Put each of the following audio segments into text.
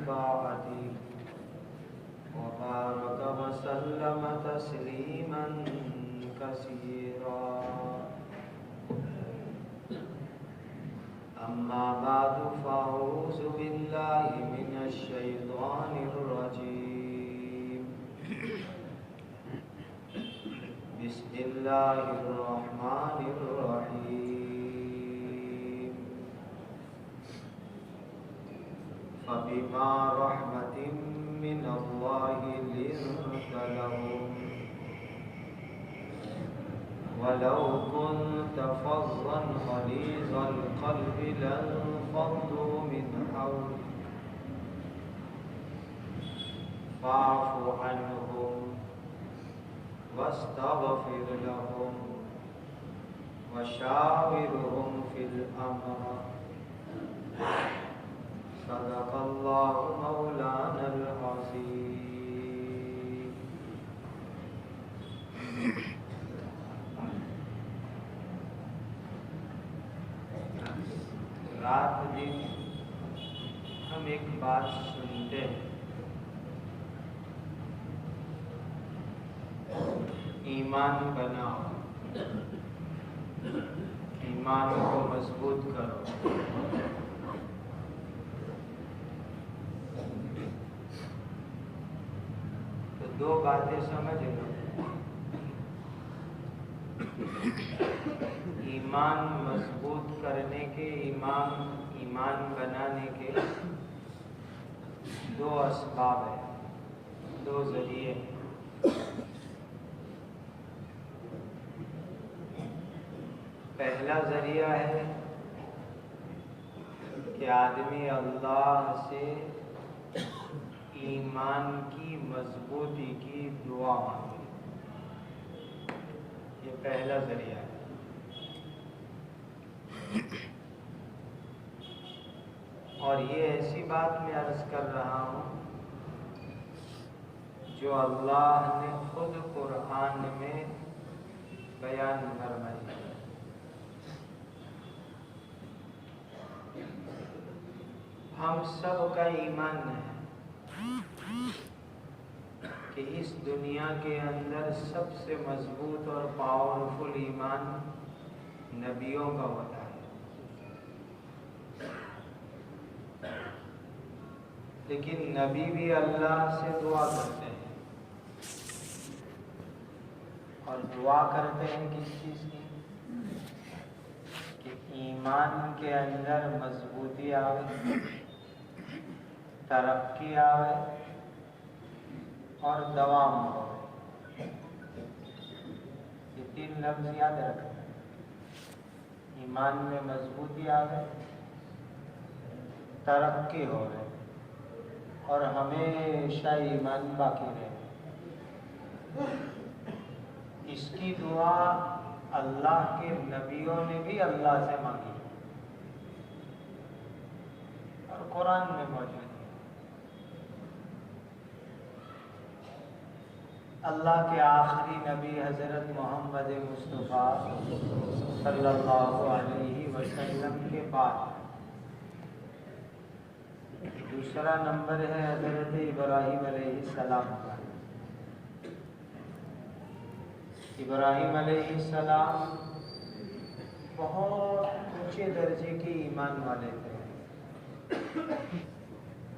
طاعته وبارك وسلم تسليما كثيرا. أما بعد فأعوذ بالله من الشيطان الرجيم. بسم الله الرحمن الرحيم. فبما رحمة من الله لنت لهم ولو كنت فظا غليظ القلب لانفضوا من حولك فاعف عنهم واستغفر لهم وشاورهم في الأمر. صدق الله مولانا العظيم. رات دن ہم ایک بات سنتے ہیں، ایمان بناؤ، ایمان کو مضبوط کرو. تو دو باتیں سمجھ لو، ایمان مضبوط کرنے کے، ایمان بنانے کے دو اسباب ہیں، دو ذریعے. پہلا ذریعہ ہے کہ آدمی اللہ سے ایمان کی مضبوطی کی دعا مانگے. یہ پہلا ذریعہ ہے. اور یہ ایسی بات میں عرض کر رہا ہوں جو اللہ نے خود قرآن میں بیان فرمائی ہے. ہم سب کا ایمان ہے کہ اس دنیا کے اندر سب سے مضبوط اور پاورفل ایمان نبیوں کا ہوتا ہے. لیکن نبی بھی اللہ سے دعا کرتے ہیں، اور دعا کرتے ہیں کس چیز کی؟ کہ ایمان کے اندر مضبوطی آوے، ترقی آوے اور دوام ہو. یہ تین لفظ یاد رکھیں. ایمان میں مضبوطی آوے، ترقی ہو رہے اور ہمیشہ ایمان باقی رہے. اس کی دعا اللہ کے نبیوں نے بھی اللہ سے مانگی اور قرآن میں موجود ہے. اللہ کے آخری نبی حضرت محمد مصطفیٰ صلی اللہ علیہ وسلم کے بعد دوسرا نمبر ہے حضرت ابراہیم علیہ السلام کا. ابراہیم علیہ السلام بہت اونچے درجے کے ایمان والے تھے.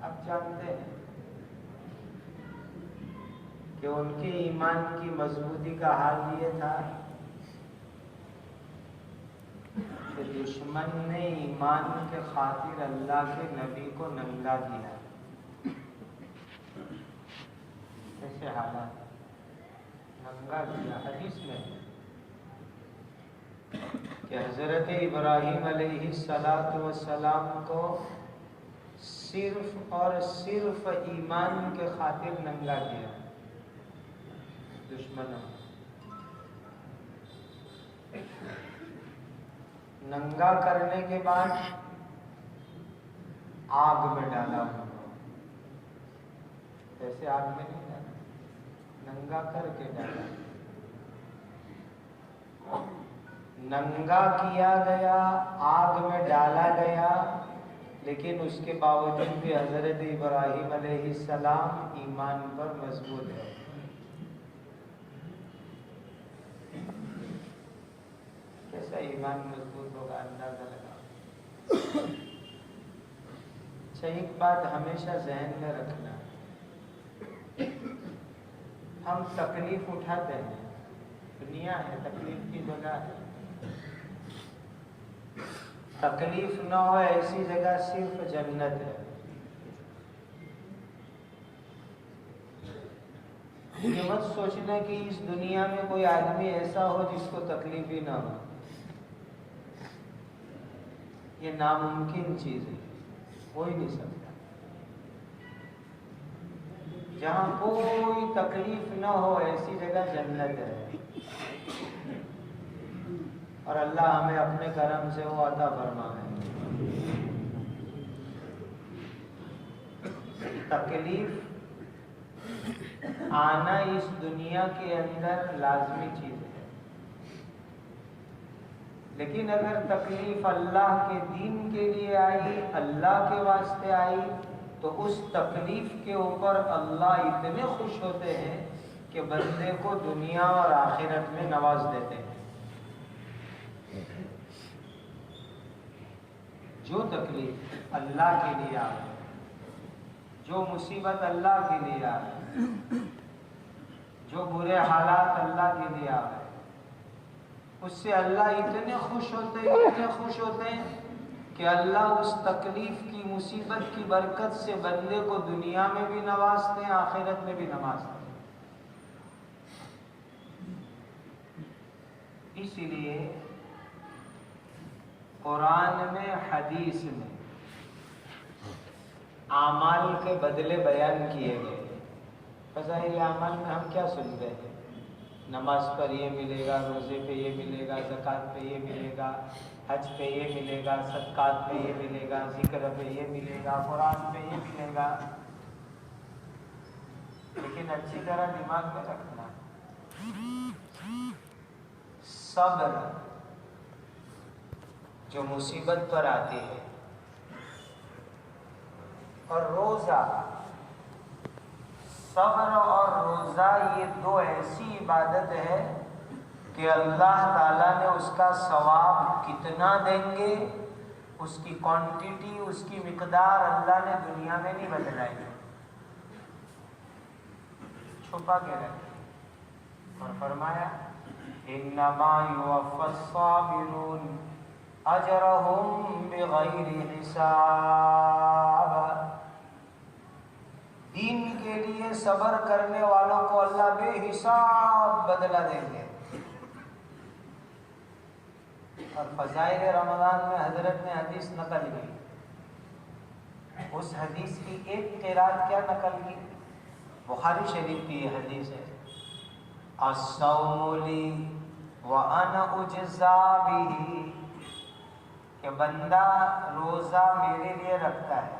آپ جانتے ہیں کہ ان کے ایمان کی مضبوطی کا حال یہ تھا کہ دشمن نے ایمان کے خاطر اللہ کے نبی کو ننگا کیا. ایسے حالات ننگا کیا. حدیث میں کہ حضرت ابراہیم علیہ السلام کو صرف اور صرف ایمان کے خاطر ننگا کیا دشمنوں. ننگا کرنے کے بعد آگ میں ڈالا ہوا. ایسے آگ میں نہیں ڈالا، ننگا کر کے ڈالا. ننگا کیا گیا، آگ میں ڈالا گیا، لیکن اس کے باوجود بھی حضرت ابراہیم علیہ السلام ایمان پر مضبوط ہے۔ کیسا ایمان مضبوط ہوگا اندازہ لگا۔ اچھا ایک بات ہمیشہ ذہن میں رکھنا، ہم تکلیف اٹھاتے ہیں، دنیا ہے تکلیف کی جگہ ہے، تکلیف نہ ہو ایسی جگہ صرف جنت ہے۔ یہ مت سوچنا کہ اس دنیا میں کوئی آدمی ایسا ہو جس کو تکلیف ہی نہ ہو، یہ ناممکن چیز ہے، ہو ہی نہیں سکتا۔ جہاں کوئی تکلیف نہ ہو ایسی جگہ جنت ہے، اور اللہ ہمیں اپنے کرم سے وہ عطا فرمائے۔ تکلیف آنا اس دنیا کے اندر لازمی چیز ہے، لیکن اگر تکلیف اللہ کے دین کے لیے آئی، اللہ کے واسطے آئی، تو اس تکلیف کے اوپر اللہ اتنے خوش ہوتے ہیں کہ بندے کو دنیا اور آخرت میں نواز دیتے ہیں۔ جو تکلیف اللہ کے لیے آئے، جو مصیبت اللہ کے لیے آئے، جو برے حالات اللہ کے لیے آئے، اس سے اللہ اتنے خوش ہوتے ہیں کہ اللہ اس تکلیف کی مصیبت کی برکت سے بندے کو دنیا میں بھی نوازتے ہیں، آخرت میں بھی نوازتے ہیں۔ اس لیے قرآن میں، حدیث میں اعمال کے بدلے بیان کیے گئے۔ فضائل اعمال میں ہم کیا سنتے ہیں؟ نماز پر یہ ملے گا، روزے پہ یہ ملے گا، زکوٰۃ پہ یہ ملے گا، حج پہ یہ ملے گا، صدقات پہ یہ ملے گا، ذکر پہ یہ ملے گا، قرآن پہ یہ ملے گا۔ لیکن اچھی طرح دماغ میں رکھنا، صبر جو مصیبت پر آتی ہے، اور روزہ، صبر اور روزہ یہ دو ایسی عبادت ہے کہ اللہ تعالیٰ نے اس کا ثواب کتنا دیں گے، اس کی کوانٹٹی، اس کی مقدار اللہ نے دنیا میں نہیں بتلائی، چھپا کے رکھی، اور فرمایا انما یوفی الصابرون اجرہم بغیر حساب۔ دین کے لیے صبر کرنے والوں کو اللہ بے حساب بدلہ دیں گے۔ اور فضائل رمضان میں حضرت نے حدیث نقل کی، اس حدیث کی ایک قرات کیا نقل کی؟ بخاری شریف کی یہ حدیث ہے، الصوم لی وانا اجزا بہ، کہ بندہ روزہ میرے لیے رکھتا ہے،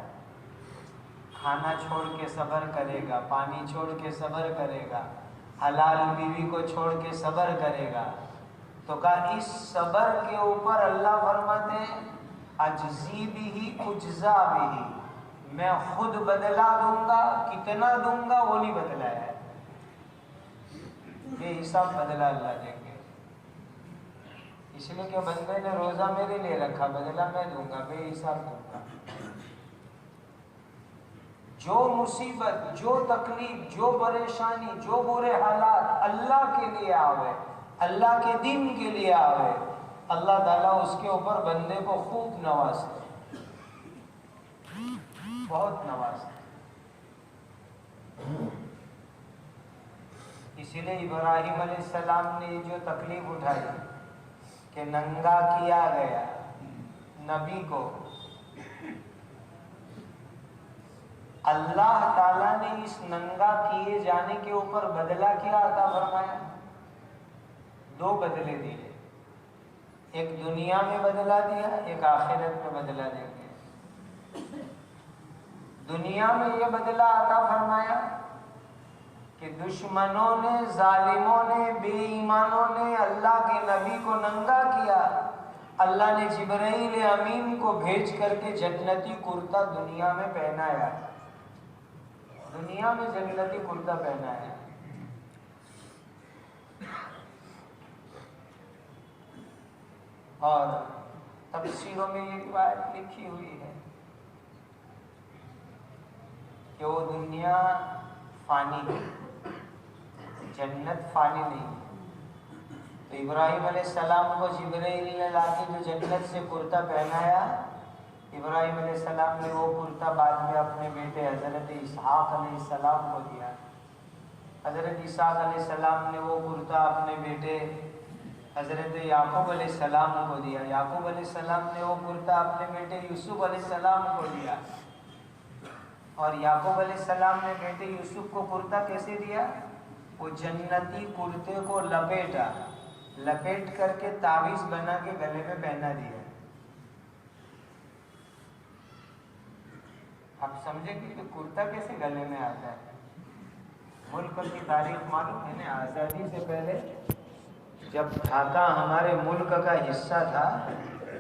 کھانا چھوڑ کے صبر کرے گا، پانی چھوڑ کے صبر کرے گا، حلال بیوی کو چھوڑ کے صبر کرے گا، تو کہا اس صبر کے اوپر اللہ فرماتے ہیں اجزی بھی اجزا بھی، میں خود بدلا دوں گا، کتنا دوں گا وہ نہیں بتلایا ہے، یہ حساب بدلا اللہ دیں گے۔ اس لیے کہ بندے نے روزہ میرے لیے رکھا، بدلا میں دوں گا، بے حساب دوں گا۔ جو مصیبت، جو تکلیف، جو پریشانی، جو برے حالات اللہ کے لیے آوے، اللہ کے دین کے لیے آوے، اللہ تعالیٰ اس کے اوپر بندے کو خوب نوازتے، بہت نوازتے۔ اسی لیے ابراہیم علیہ السلام نے جو تکلیف اٹھائی کہ ننگا کیا گیا نبی کو، اللہ تعالیٰ نے اس ننگا کیے جانے کے اوپر بدلہ کیا عطا فرمایا؟ دو بدلے دیے، ایک دنیا میں بدلہ دیا، ایک آخرت میں بدلہ دیں گے۔ دنیا میں یہ بدلہ عطا فرمایا کہ دشمنوں نے، ظالموں نے، بے ایمانوں نے اللہ کے نبی کو ننگا کیا، اللہ نے جبرائیل امین کو بھیج کر کے جنتی کرتا دنیا میں پہنایا، دنیا میں جنتی کرتا پہنایا۔ اور تفسیروں میں یہ روایت لکھی ہوئی ہے کہ وہ دنیا فانی ہے، جنت فانی نہیں۔ تو ابراہیم علیہ السلام کو جبرائیل نے لا کے جو جنت سے کرتا پہنایا، ابراہیم علیہ السلام نے وہ کرتا بعد میں اپنے بیٹے حضرت اسحاق علیہ السلام کو دیا۔ حضرت اسحاق علیہ السلام نے وہ کرتا اپنے بیٹے حضرت یعقوب علیہ السلام کو دیا۔ یعقوب علیہ السلام نے وہ کرتا اپنے بیٹے یوسف علیہ السلام کو دیا۔ اور یعقوب علیہ السلام نے بیٹے یوسف کو کرتا کیسے دیا؟ وہ جنتی کرتے کو لپیٹا، لپیٹ کر کے تعویذ بنا کے گلے میں پہنا دیا۔ آپ سمجھیں کہ کرتا کیسے گلے میں آتا ہے؟ ملک کی تاریخ معلوم ہے نا، آزادی سے پہلے جب ڈھاکہ ہمارے ملک کا حصہ تھا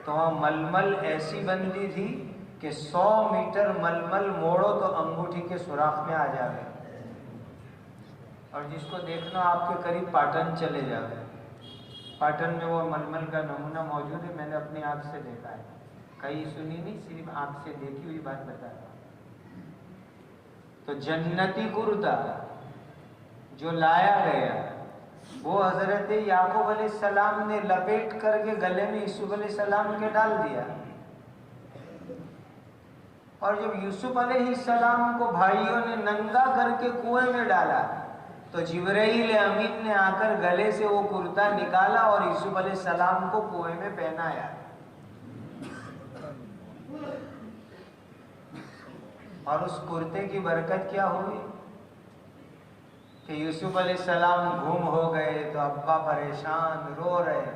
تو وہاں ململ ایسی بندی تھی کہ 100 میٹر ململ موڑو تو انگوٹھی کے سوراخ میں آ جاوے، اور جس کو دیکھنا آپ کے قریب پاٹن چلے جاوے۔ پاٹن میں وہ ململ کا نمونہ موجود ہے، میں نے اپنی آنکھ سے دیکھا ہے، کہیں سنی نہیں، صرف آنکھ سے دیکھی ہوئی بات بتا رہا ہوں۔ تو جنتی کرتا جو لایا گیا وہ حضرت یعقوب علیہ السلام نے لپیٹ کر کے گلے میں یوسف علیہ السلام کے ڈال دیا۔ اور جب یوسف علیہ السلام کو بھائیوں نے ننگا کر کے کنویں میں ڈالا تو جبرائیل امین نے آ کر گلے سے وہ کرتا نکالا اور یوسف علیہ السلام کو کنویں میں پہنایا۔ اور اس کرتے کی برکت کیا ہوئی کہ یوسف علیہ السلام گم ہو گئے تو ابا پریشان رو رہے،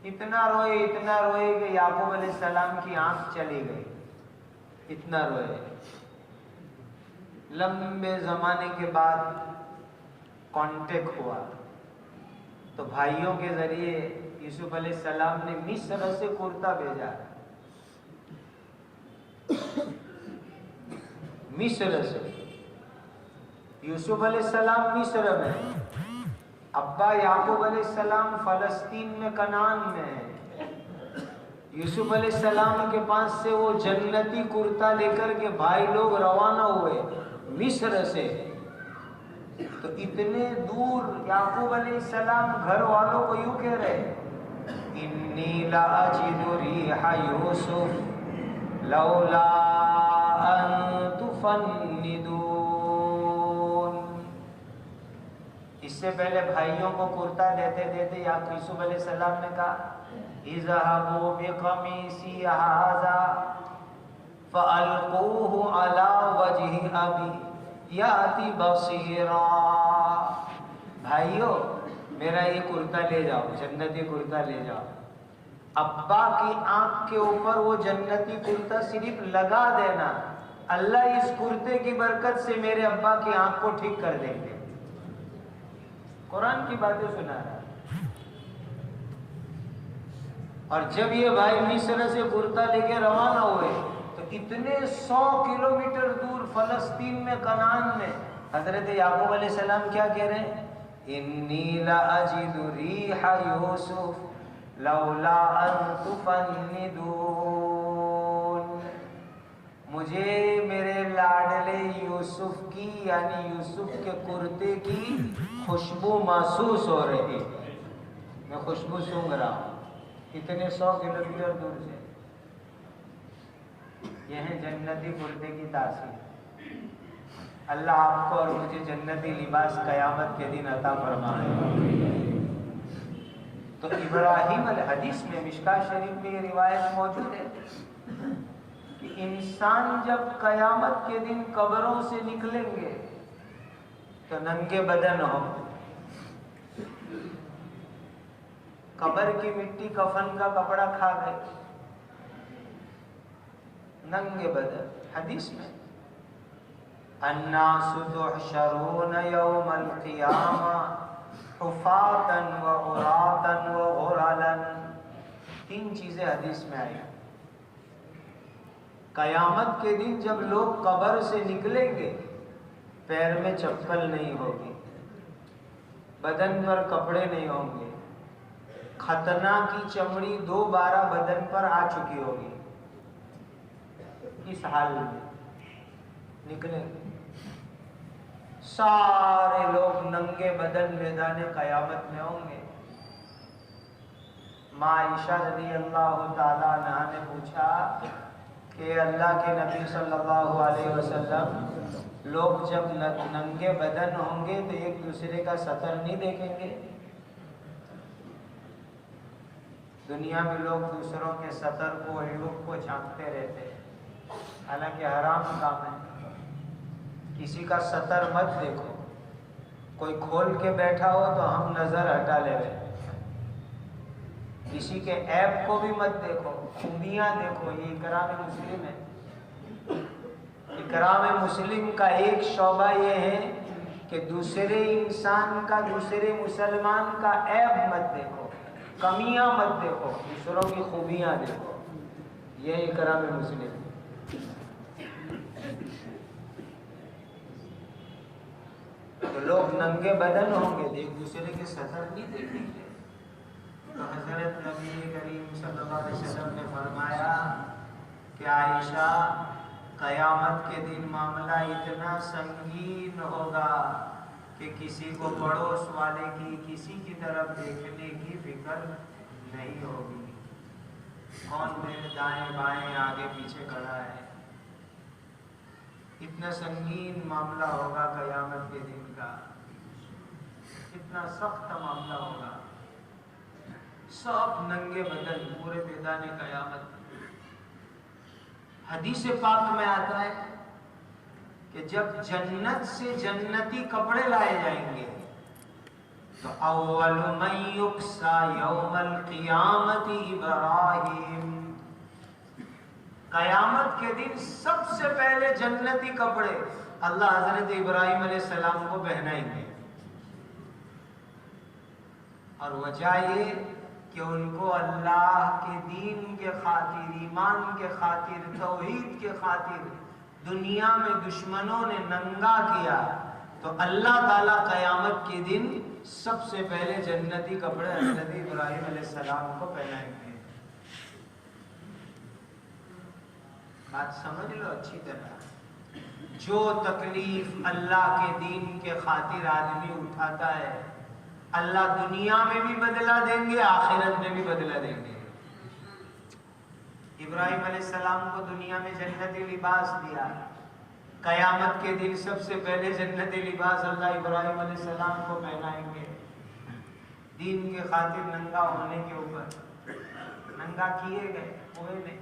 اتنا روئے کہ یعقوب علیہ السلام کی آنکھ چلی گئی، اتنا روئے۔ لمبے زمانے کے بعد کانٹیکٹ ہوا تو بھائیوں کے ذریعے یوسف علیہ السلام نے مصر سے کرتا بھیجا، مصر سے۔ یوسف علیہ السلام مصر میں، ابا یعقوب علیہ السلام فلسطین میں کنعان میں ہے۔ یوسف علیہ السلام کے پاس سے وہ جنتی کرتا لے کر کے بھائی لوگ روانہ ہوئے مصر سے۔ تو اتنے دور یعقوب علیہ السلام گھر والوں کو یوں کہہ رہے، انی لاجد ریح یوسف لولا ان تفندون۔ اس سے پہلے بھائیوں کو کرتا دیتے دیتے یوسف علیہ السلام نے کہا اذهبوا بقمیصی ھذا فالقوه علی وجه ابی یاتی بصیرا۔ بھائیو میرا یہ کرتا لے جاؤ، جنتی کرتا لے جاؤ، ابا کی آنکھ کے اوپر وہ جنتی کرتا صرف لگا دینا، اللہ اس کرتے کی برکت سے میرے ابا کی آنکھ کو ٹھیک کر دیں گے۔ قرآن کی باتیں سنا رہا۔ اور جب یہ بھائی مصر سے کرتا لے کے روانہ ہوئے تو اتنے 100 کلومیٹر دور فلسطین میں کنعان میں حضرت یعقوب علیہ السلام کیا کہہ رہے ہیں؟ انی لاجد ریح یوسف لولا ان تفندون۔ مجھے میرے لاڈلے یوسف کی یعنی یوسف کے کرتے کی خوشبو محسوس ہو رہی، میں خوشبو سونگھ رہا ہوں اتنے 100 کلومیٹر دور سے۔ یہ ہے جنتی کرتے کی تاثیر۔ اللہ آپ کو اور مجھے جنتی لباس قیامت کے دن عطا فرمائے۔ تو ابراہیم الحدیث میں مشکاۃ شریف میں یہ روایت موجود ہے کہ انسان جب قیامت کے دن قبروں سے نکلیں گے تو ننگے بدن ہو، قبر کی مٹی کفن کا کپڑا کھا گئے، ننگے بدن۔ حدیث میں الناس تحشرون یوم القیامہ حفاة وعراة وغرلا، 3 چیزیں حدیث میں آئی. قیامت کے دن جب لوگ قبر سے نکلیں گے پیر میں چپل نہیں ہوگی، بدن پر کپڑے نہیں ہوں گے، ختنہ کی چمڑی دوبارہ بدن پر آ چکی ہوگی. اس حال میں نکلیں گے سارے لوگ ننگے بدن میدان قیامت میں ہوں گے. ماں عائشہ رضی اللہ تعالی عنہا نے پوچھا کہ اللہ کے نبی صلی اللہ علیہ وسلم، لوگ جب ننگے بدن ہوں گے تو ایک دوسرے کا سطر نہیں دیکھیں گے؟ دنیا میں لوگ دوسروں کے سطر کو، عیوب کو جھانکتے رہتے ہیں، حالانکہ حرام کام ہے. کسی کا سطر مت دیکھو. کوئی کھول کے بیٹھا ہو تو ہم نظر ہٹا لے رہے. کسی کے عیب کو بھی مت دیکھو، خوبیاں دیکھو. یہ اکرام مسلم ہے. اکرام مسلم کا ایک شعبہ یہ ہے کہ دوسرے انسان کا، دوسرے مسلمان کا عیب مت دیکھو، کمیاں مت دیکھو، دوسروں کی خوبیاں دیکھو. یہ اکرام مسلم ہے. تو لوگ ننگے بدن ہوں گے، ایک دوسرے کے سطر نہیں دیکھیں گے. تو حضرت نبی کریم صلی اللہ علیہ وسلم نے فرمایا کہ عائشہ، قیامت کے دن معاملہ اتنا سنگین ہوگا کہ کسی کو پڑوس والے کی کسی کی طرف دیکھنے کی فکر نہیں ہوگی. کون میرے دائیں بائیں آگے پیچھے کھڑا ہے. اتنا سنگین معاملہ ہوگا قیامت کے دن کا، اتنا سخت معاملہ ہوگا. سب ننگے بدن پورے میدان قیامت. حدیث پاک میں آتا ہے کہ جب جنت سے جنتی کپڑے لائے جائیں گے تو اول من یکسا یوم القیامت ابراہیم، قیامت کے دن سب سے پہلے جنتی کپڑے اللہ حضرت ابراہیم علیہ السلام کو پہنائیں گے. اور وجہ یہ کہ ان کو اللہ کے دین کے خاطر، ایمان کے خاطر، توحید کے خاطر دنیا میں دشمنوں نے ننگا کیا، تو اللہ تعالیٰ قیامت کے دن سب سے پہلے جنتی کپڑے حضرت ابراہیم علیہ السلام کو پہنائیں گے. بات سمجھ لو اچھی طرح. جو تکلیف اللہ کے دین کے خاطر آدمی اٹھاتا ہے، اللہ دنیا میں بھی بدلہ دیں گے، آخرت میں بھی بدلہ دیں گے. ابراہیم علیہ السلام کو دنیا میں جنتی لباس دیا، قیامت کے دن سب سے پہلے جنتی لباس اللہ ابراہیم علیہ السلام کو پہنائیں گے. دین کے خاطر ننگا ہونے کے اوپر ننگا کیے گئے، ہوئے نہیں.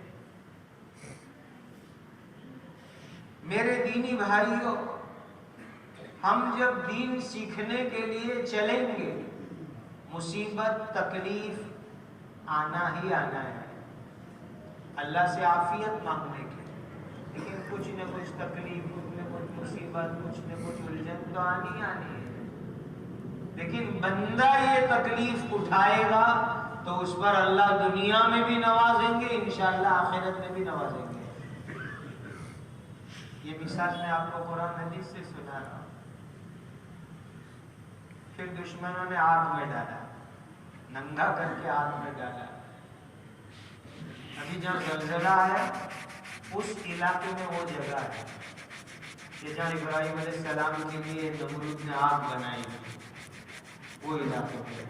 میرے دینی بھائیوں، ہم جب دین سیکھنے کے لیے چلیں گے مصیبت تکلیف آنا ہی آنا ہے. اللہ سے عافیت مانگنے کے، لیکن کچھ نہ کچھ تکلیف، کچھ نہ کچھ مصیبت، کچھ نہ کچھ الجھن تو آنی آنی ہے. لیکن بندہ یہ تکلیف اٹھائے گا تو اس پر اللہ دنیا میں بھی نوازیں گے، انشاءاللہ آخرت میں بھی نوازیں گے. یہ مثال میں آپ کو قرآن حدیث سے سنا رہا ہوں. پھر دشمنوں نے آگ میں ڈالا، ننگا کر کے آگ میں ڈالا. ابھی جہاں زلزلہ ہے اس علاقے میں وہ جگہ ہے کہ جہاں ابراہیم علیہ السلام کے لیے نمرود نے آگ بنائی، وہ علاقے میں.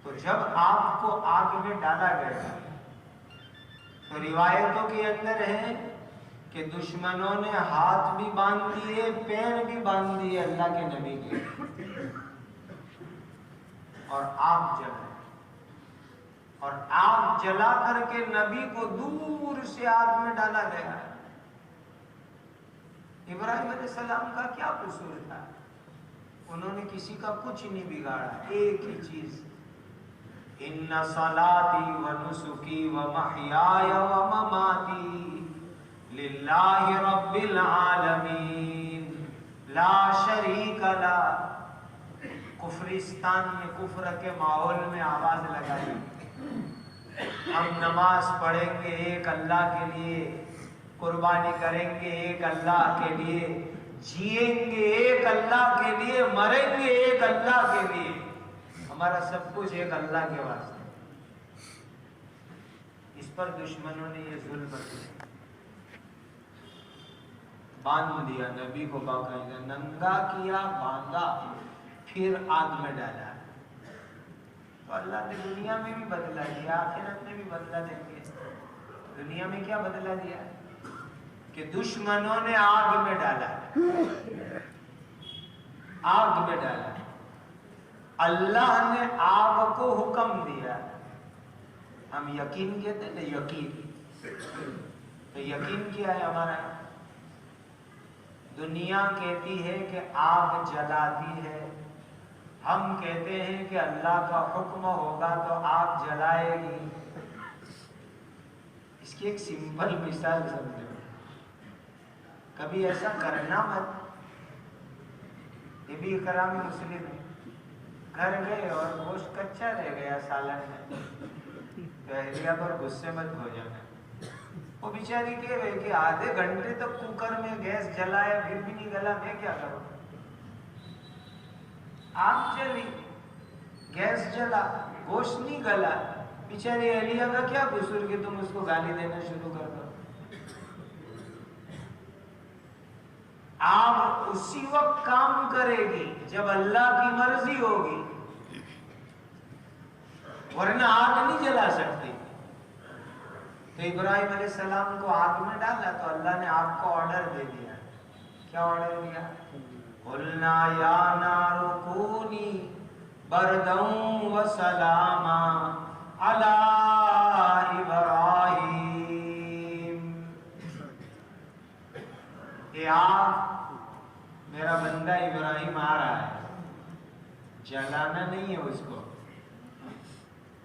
تو جب آپ کو آگ میں ڈالا گیا تو روایتوں کے اندر ہے کہ دشمنوں نے ہاتھ بھی باندھ دیے، پیر بھی باندھ دیے اللہ کے نبی کے، اور آگ جلا، اور آگ جلا کر کے نبی کو دور سے آگ میں ڈالا گیا. ابراہیم علیہ السلام کا کیا قصور تھا؟ انہوں نے کسی کا کچھ نہیں بگاڑا. ایک ہی چیز، ان صلاتی و نسکی و محیای و مماتی للہ رب العالمین لا شریک لہ. کفرستان میں کفر کے ماحول میں آواز لگائی، ہم نماز پڑھیں گے ایک اللہ کے لیے، قربانی کریں گے ایک اللہ کے لیے، جیئیں گے ایک اللہ کے لیے، مریں گے ایک اللہ کے لیے، ہمارا سب کچھ ایک اللہ کے واسطے۔ اس پر دشمنوں نے یہ ظلم کیا، باندھ دیا نبی کو، باقاعدہ ننگا کیا، باندھا، پھر آگ میں ڈالا۔ تو اللہ نے دنیا میں بھی بدلہ دیا، آخرت میں بھی بدلہ دیں گے۔ دنیا میں کیا بدلہ دیا کہ دشمنوں نے آگ میں ڈالا، آگ میں ڈالا۔ اللہ نے آگ کو حکم دیا، ہم یقین کہتے ہیں نا، یقین، تو یقین کیا ہے ہمارا؟ دنیا کہتی ہے کہ آگ جلاتی ہے، ہم کہتے ہیں کہ اللہ کا حکم ہوگا تو آگ جلائے گی۔ اس کی ایک سمپل مثال سمجھو، کبھی ایسا کرنا مت۔ یہ بھی اکرام مسلم ہے، گھر گئے اور گوشت کچا رہ گیا سالن میں، تو اہلیہ پر غصے مت ہو جانا۔ وہ بیچاری کہہ رہے کہ آدھے گھنٹے تک کوکر میں گیس جلایا پھر بھی نہیں گلا، میں کیا کروں؟ آگ جلی، گیس جلا، گوشت نہیں گلا، بیچاری اہلیہ کا کیا قصور کہ تم اس کو گالی دینا شروع کر دو؟ آگ اسی وقت کام کرے گی جب اللہ کی مرضی ہوگی، ورنہ آگ نہیں جلا سکتی۔ تو ابراہیم علیہ السلام کو آگ میں ڈالا تو اللہ نے آگ کو آرڈر دے دیا۔ کیا آرڈر دیا؟ قُلْنَا يَا نَارُ كُونِي بَرْدًا وَسَلَامًا عَلَىٰ إِبْرَاهِيمَ، اے آگ، میرا بندہ ابراہیم آ رہا ہے، جلانا نہیں ہے اس کو،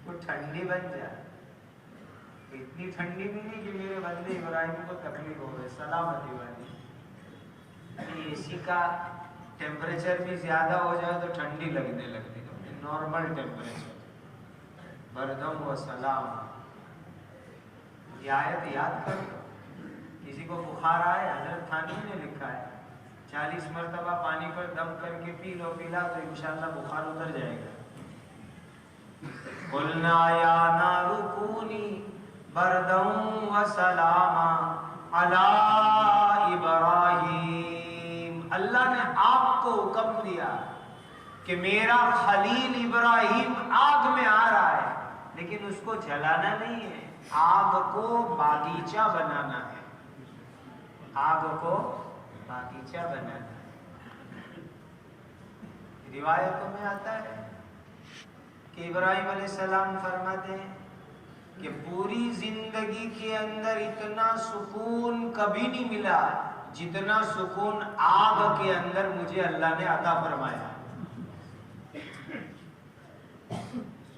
وہ ٹھنڈی بن جائے، اتنی ٹھنڈی بھی نہیں کہ میرے بندے ابراہیم کو تکلیف ہو گئے، سلامتی والی۔ اے سی کا ٹیمپریچر بھی زیادہ ہو جائے تو ٹھنڈی لگنے لگتی ہے، نارمل ٹیمپریچر، بردم و سلام۔ یہ آیت یاد کرو، کسی کو بخار آئے، حضرت تھانوی نے لکھا ہے 40 مرتبہ پانی پر دم کر کے پی لو، پیلا تو انشاءاللہ بخار اتر جائے گا۔ قُلْنَا يَا نَارُ كُونِي بَرْدًا وَسَلَامًا عَلَىٰ إِبْرَاهِيمَ، اللہ نے آگ کو حکم دیا کہ میرا خلیل ابراہیم آگ میں آ رہا ہے، لیکن اس کو جلانا نہیں ہے، آگ کو باغیچہ بنانا ہے، آگ کو باغیچہ بنانا ہے۔ روایتوں میں آتا ہے کہ ابراہیم علیہ السلام فرماتے ہیں کہ پوری زندگی کے اندر اتنا سکون کبھی نہیں ملا جتنا سکون آگ کے اندر مجھے اللہ نے عطا فرمایا۔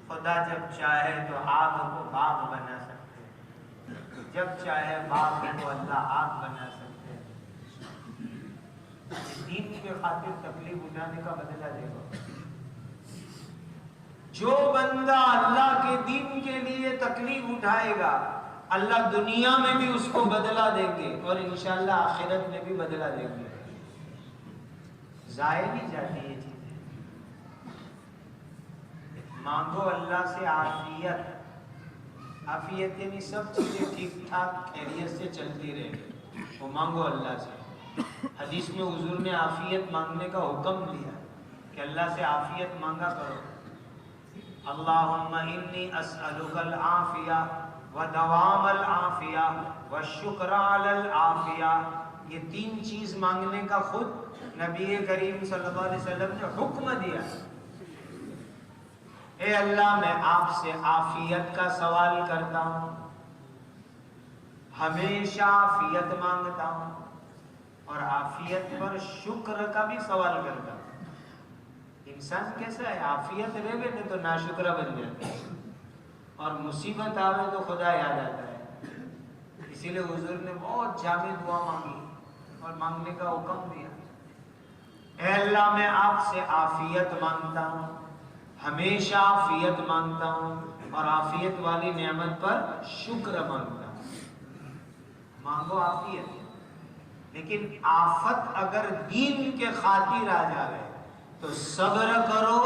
خدا جب چاہے تو آگ کو باغ بنا سکتے ہیں، جب چاہے باغ کو اللہ آگ بنا سکتے ہیں۔ دین کے خاطر تکلیف اٹھانے کا بدلہ دے گا۔ جو بندہ اللہ کے دین کے لیے تکلیف اٹھائے گا، اللہ دنیا میں بھی اس کو بدلہ دیں گے اور انشاءاللہ آخرت میں بھی بدلہ دیں گے۔ ضائع نہیں جاتی یہ چیزیں۔ مانگو اللہ سے عافیت، عافیت یعنی سب چیزیں ٹھیک ٹھاک خیریت سے چلتی رہے، وہ مانگو اللہ سے۔ حدیث میں حضور نے عافیت مانگنے کا حکم دیا کہ اللہ سے عافیت مانگا کرو۔ اللہم انی اسألک العافیہ ودوام العافیہ والشکر علی العافیہ، یہ 3 چیز مانگنے کا خود نبی کریم صلی اللہ علیہ وسلم نے حکم دیا۔ اے اللہ، میں آپ سے عافیت کا سوال کرتا ہوں، ہمیشہ عافیت مانگتا ہوں، اور عافیت پر شکر کا بھی سوال کرتا ہوں۔ انسان کیسا ہے؟ عافیت رہے تو ناشکرہ بن جاتا ہے، اور مصیبت آوے تو خدا یاد آتا ہے۔ اسی لیے حضور نے بہت جامع دعا مانگی اور مانگنے کا حکم دیا۔ اے اللہ میں آپ سے عافیت مانگتا ہوں، ہمیشہ عافیت مانگتا ہوں اور عافیت والی نعمت پر شکر مانگتا ہوں۔ مانگو عافیت، لیکن آفت اگر دین کے خاطر آ جائے تو صبر کرو،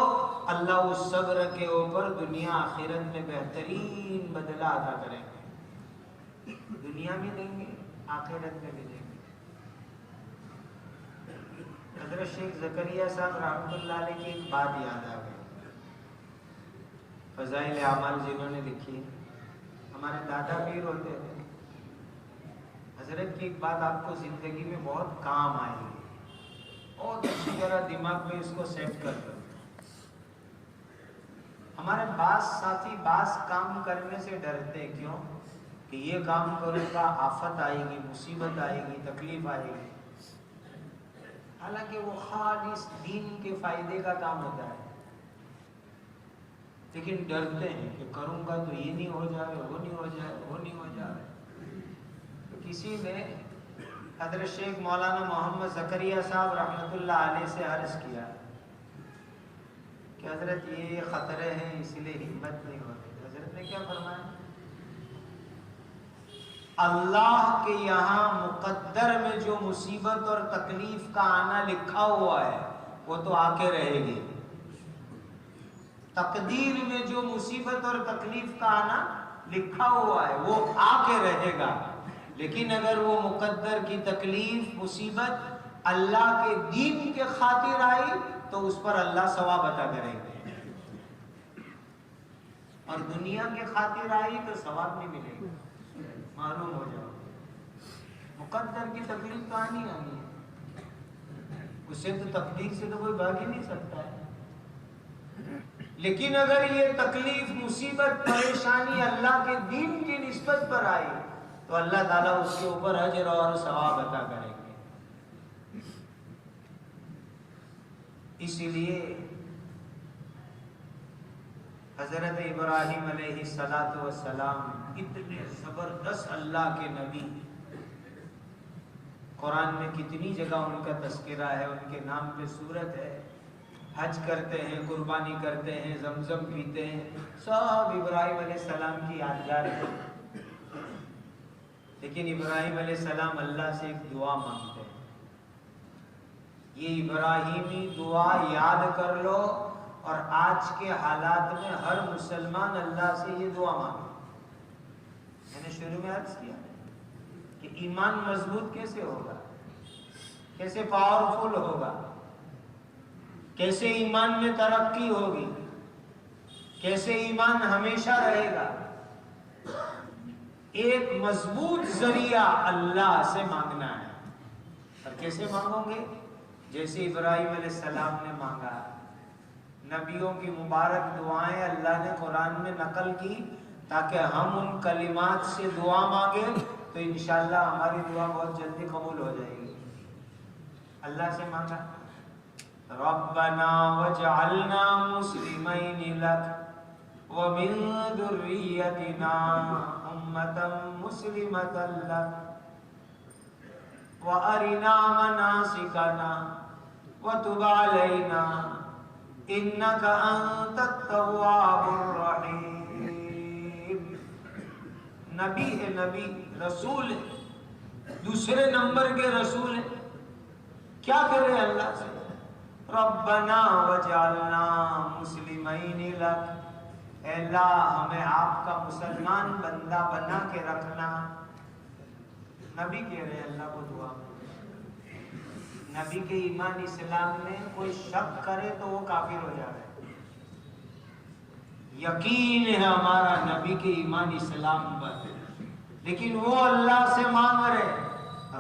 اللہ اس صبر کے اوپر دنیا آخرت میں بہترین بدلہ ادا کریں گے، دنیا میں دیں گے، آخرت میں بھی دیں گے۔ حضرت شیخ زکریا صاحب رحمۃ اللہ علیہ کی ایک بات یاد آ گئی، فضائل اعمال جنہوں نے لکھی، ہمارے دادا پیر ہوتے تھے، حضرت کی ایک بات آپ کو زندگی میں بہت کام آئے گی، بہت اچھی طرح دماغ میں اس کو سیٹ کر دو۔ ہمارے بعض ساتھی بعض کام کرنے سے ڈرتے، کیوں کہ یہ کام کروں گا آفت آئے گی، مصیبت آئے گی، تکلیف آئے گی، حالانکہ وہ خالص دین کے فائدے کا کام ہوتا ہے، لیکن ڈرتے ہیں کہ کروں گا تو یہ نہیں ہو جائے، وہ نہیں ہو جائے، وہ نہیں ہو جائے۔ تو کسی نے حضرت شیخ مولانا محمد زکریا صاحب رحمۃ اللہ علیہ سے عرض کیا کہ حضرت یہ خطرے ہیں، اس لیے ہمت نہیں ہوتی۔ حضرت نے کیا فرمایا؟ اللہ کے یہاں مقدر میں جو مصیبت اور تکلیف کا آنا لکھا ہوا ہے وہ تو آ کے رہے گی، تقدیر میں جو مصیبت اور تکلیف کا آنا لکھا ہوا ہے وہ آ کے رہے گا، لیکن اگر وہ مقدر کی تکلیف مصیبت اللہ کے دین کے خاطر آئی تو اس پر اللہ ثواب عطا کریں گے، اور دنیا کے خاطر آئی تو ثواب نہیں ملے گا، معلوم ہو جاؤ۔ مقدر کی تکلیف تو آنی آنی ہے، اس سے تو تقدیر سے تو کوئی بھاگ ہی نہیں سکتا ہے، لیکن اگر یہ تکلیف مصیبت پریشانی اللہ کے دین کی نسبت پر آئی تو اللہ تعالیٰ اس کے اوپر اجر اور ثواب عطا کریں گے۔ اس لیے حضرت ابراہیم علیہ السلام اتنے زبردست اللہ کے نبی، قرآن میں کتنی جگہ ان کا تذکرہ ہے، ان کے نام پہ سورت ہے، حج کرتے ہیں، قربانی کرتے ہیں، زمزم پیتے ہیں، سب ابراہیم علیہ السلام کی یادگار ہے، لیکن ابراہیم علیہ السلام اللہ سے ایک دعا مانگتے ہیں، یہ ابراہیمی دعا یاد کر لو، اور آج کے حالات میں ہر مسلمان اللہ سے یہ دعا مانگے۔ میں نے شروع میں عرض کیا کہ ایمان مضبوط کیسے ہوگا، کیسے پاورفل ہوگا، کیسے ایمان میں ترقی ہوگی، کیسے ایمان ہمیشہ رہے گا؟ ایک مضبوط ذریعہ اللہ سے مانگنا ہے، اور کیسے مانگو گے؟ جیسے ابراہیم علیہ السلام نے مانگا۔ نبیوں کی مبارک دعائیں اللہ نے قرآن میں نقل کی تاکہ ہم ان کلمات سے دعا مانگیں تو انشاءاللہ ہماری دعا بہت جلدی قبول ہو جائے گی۔ اللہ سے مانگا، ربنا وجعلنا مسلمین لک ومن ذریتنا امة مسلمة لک وارنا مناسکنا وتب علینا انک انت التواب الرحیم۔ نبی ہے، نبی رسول ہے، دوسرے نمبر کے رسول ہے، کیا کرے اللہ سے؟ ربنا وجعلنا مسلمین لک، اے اللہ ہمیں آپ کا مسلمان بندہ بنا کے رکھنا۔ نبی کہہ رہے اللہ کو دعا میں، نبی کے ایمان اسلام میں کوئی شک کرے تو وہ کافر ہو جائے، یقین ہے ہمارا نبی کے ایمان اسلام پر، لیکن وہ اللہ سے مانگ رہے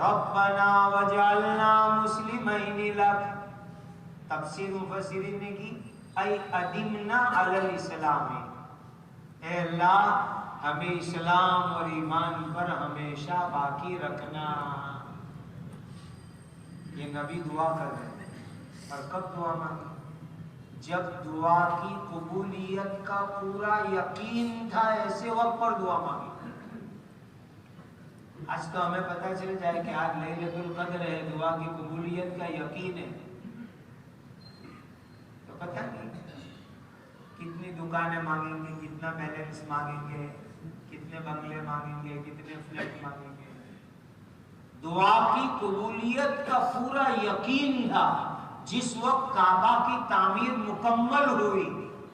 ربنا وجعلنا مسلمین لک۔ تفسیر مفسرین نے کی ای ادمنا علی الاسلام، اے اللہ ہمیں اسلام اور ایمان پر ہمیشہ باقی رکھنا۔ یہ نبی دعا کر رہے ہیں، اور کب دعا مانگی؟ جب دعا کی قبولیت کا پورا یقین تھا، ایسے وقت پر دعا مانگی۔ آج تو ہمیں پتہ چل جائے کہ آج لیلۃ القدر ہے، دعا کی قبولیت کا یقین ہے، پتہ نہیں کتنی دکانیں مانگیں گے، کتنا بیلنس مانگیں گے، کتنے بنگلے مانگیں گے، کتنے فلیٹ مانگیں گے. دعا کی قبولیت کا پورا یقین تھا. جس وقت کعبہ کی تعمیر مکمل ہوئی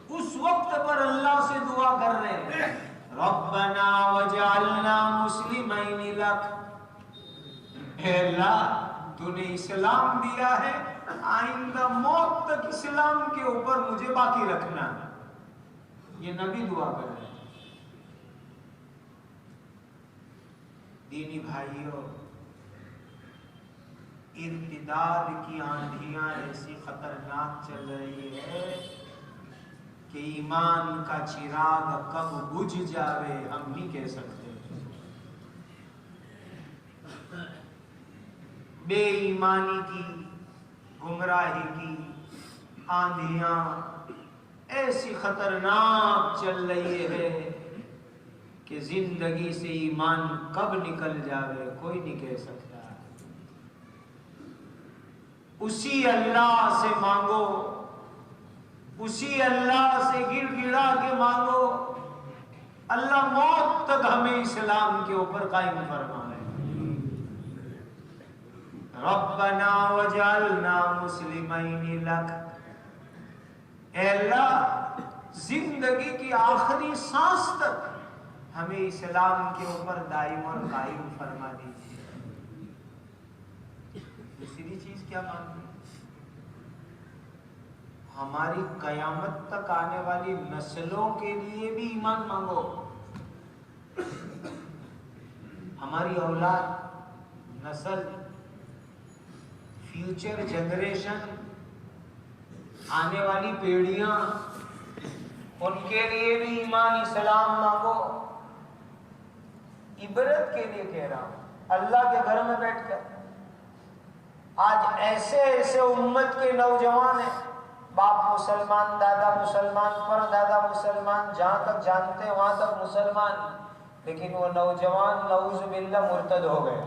اس وقت پر اللہ سے دعا کر رہے ہیں ربنا وجعلنا مسلمین لک. اے اللہ تو نے اسلام دیا ہے، آئندہ موت تک اسلام کے اوپر مجھے باقی رکھنا. یہ نبی دعا کر رہے ہیں. دینی بھائیوں، ارتداد کی آندھیاں ایسی خطرناک چل رہی ہے کہ ایمان کا چراغ کب بجھ جاوے ہم نہیں کہہ سکتے. بے ایمانی کی، گمراہی کی آندھیاں ایسی خطرناک چل رہی ہے کہ زندگی سے ایمان کب نکل جاوے کوئی نہیں کہہ سکتا. اسی اللہ سے مانگو، اسی اللہ سے گر گڑا کے مانگو. اللہ موت تک ہمیں اسلام کے اوپر قائم فرمائے. ربنا وجعلنا مسلمین لک. اے اللہ زندگی کی آخری سانس تک ہمیں اسلام کے اوپر دائم اور قائم فرما دیجیے. دوسری چیز کیا مانگی؟ ہماری قیامت تک آنے والی نسلوں کے لیے بھی ایمان مانگو. ہماری اولاد، نسل، فیوچر جنریشن، آنے والی پیڑھیاں، ان کے لیے بھی ایمان اسلام مانگو. عبرت کے لیے کہہ رہا ہوں. اللہ کے گھر میں بیٹھ کر آج ایسے ایسے امت کے نوجوان ہیں، باپ مسلمان، دادا مسلمان، پر دادا مسلمان، جہاں تک جانتے ہیں وہاں تک مسلمان، لیکن وہ نوجوان نعوذ باللہ مرتد ہو گئے.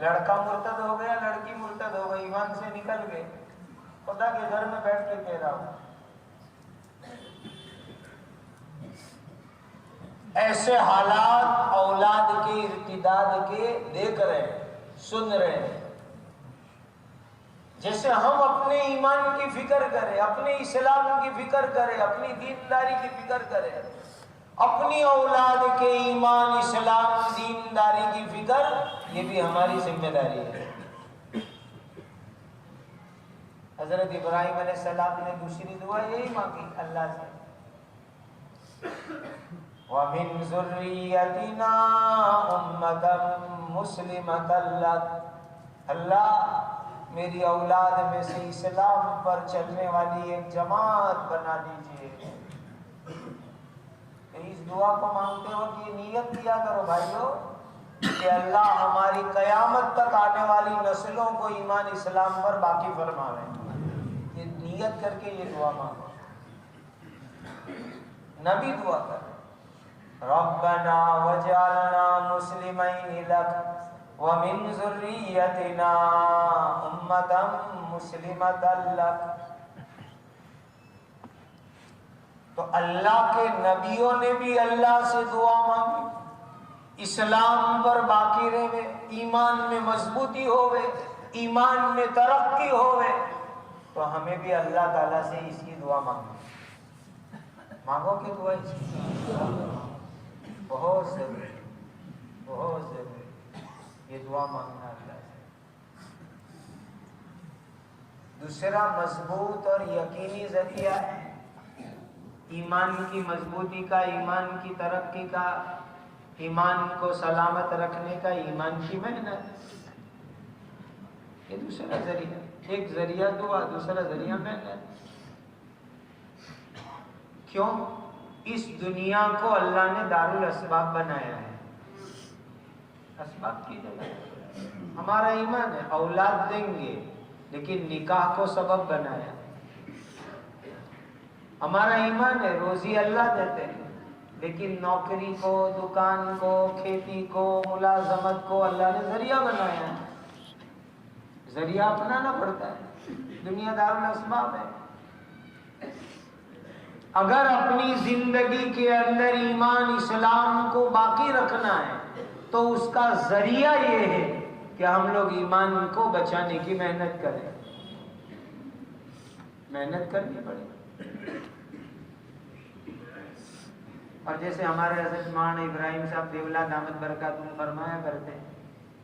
لڑکا مرتد ہو گیا، لڑکی مرتد ہو گئی، ایمان سے نکل گئے. خدا کے گھر میں بیٹھ کے کہہ رہا ہوں ایسے حالات اولاد کے ارتداد کے دیکھ رہے ہیں، سن رہے ہیں. جیسے ہم اپنے ایمان کی فکر کریں، اپنے اسلام کی فکر کریں، اپنی دینداری کی فکر کریں، اپنی اولاد کے ایمان، اسلام، دینداری کی فکر یہ بھی ہماری ذمہ داری ہے. حضرت ابراہیم علیہ السلام نے دوسری دعا یہی مانگی اللہ سے وَمِن ذُرِّيَّتِنَا أُمَّةً مُسْلِمَةً لَكَ. اللہ میری اولاد میں سے اسلام پر چلنے والی ایک جماعت بنا دیجیے. اس دعا کو مانگتے وقت یہ نیت کیا کرو بھائیو کہ اللہ ہماری قیامت تک آنے والی نسلوں کو ایمان اسلام پر باقی فرمائے. یہ نیت کر کے یہ دعا مانگو. نبی دعا کر ربنا وجعلنا مسلمین لک ومن ذریتنا امتا مسلمتا لک. تو اللہ کے نبیوں نے بھی اللہ سے دعا مانگی اسلام پر باقی رہے، ایمان میں مضبوطی ہوئے، ایمان میں ترقی ہوئے. تو ہمیں بھی اللہ تعالیٰ سے اس کی دعا مانگو کہ دعا اس کی بہت ضروری، بہت ضروری یہ دعا مانگنا اللہ سے. دوسرا مضبوط اور یقینی ذریعہ ہے ایمان کی مضبوطی کا، ایمان کی ترقی کا، ایمان کو سلامت رکھنے کا، ایمان کی محنت. یہ دوسرا ذریعہ. ایک ذریعہ دعا، دوسرا ذریعہ محنت. کیوں؟ اس دنیا کو اللہ نے دارالاسباب بنایا ہے. اسباب کی جگہ ہمارا ایمان ہے. اولاد دیں گے لیکن نکاح کو سبب بنایا. ہمارا ایمان ہے روزی اللہ دیتے ہیں لیکن نوکری کو، دکان کو، کھیتی کو، ملازمت کو اللہ نے ذریعہ بنایا ہے. ذریعہ اپنانا پڑتا ہے، دنیا دار الاسباب ہے۔ اگر اپنی زندگی کے اندر ایمان اسلام کو باقی رکھنا ہے تو اس کا ذریعہ یہ ہے کہ ہم لوگ ایمان کو بچانے کی محنت کریں، محنت کرنی پڑے۔ اور جیسے ہمارے حضرت مولانا ابراہیم صاحب دیولا دامت برکاتہم فرمایا کرتے ہیں،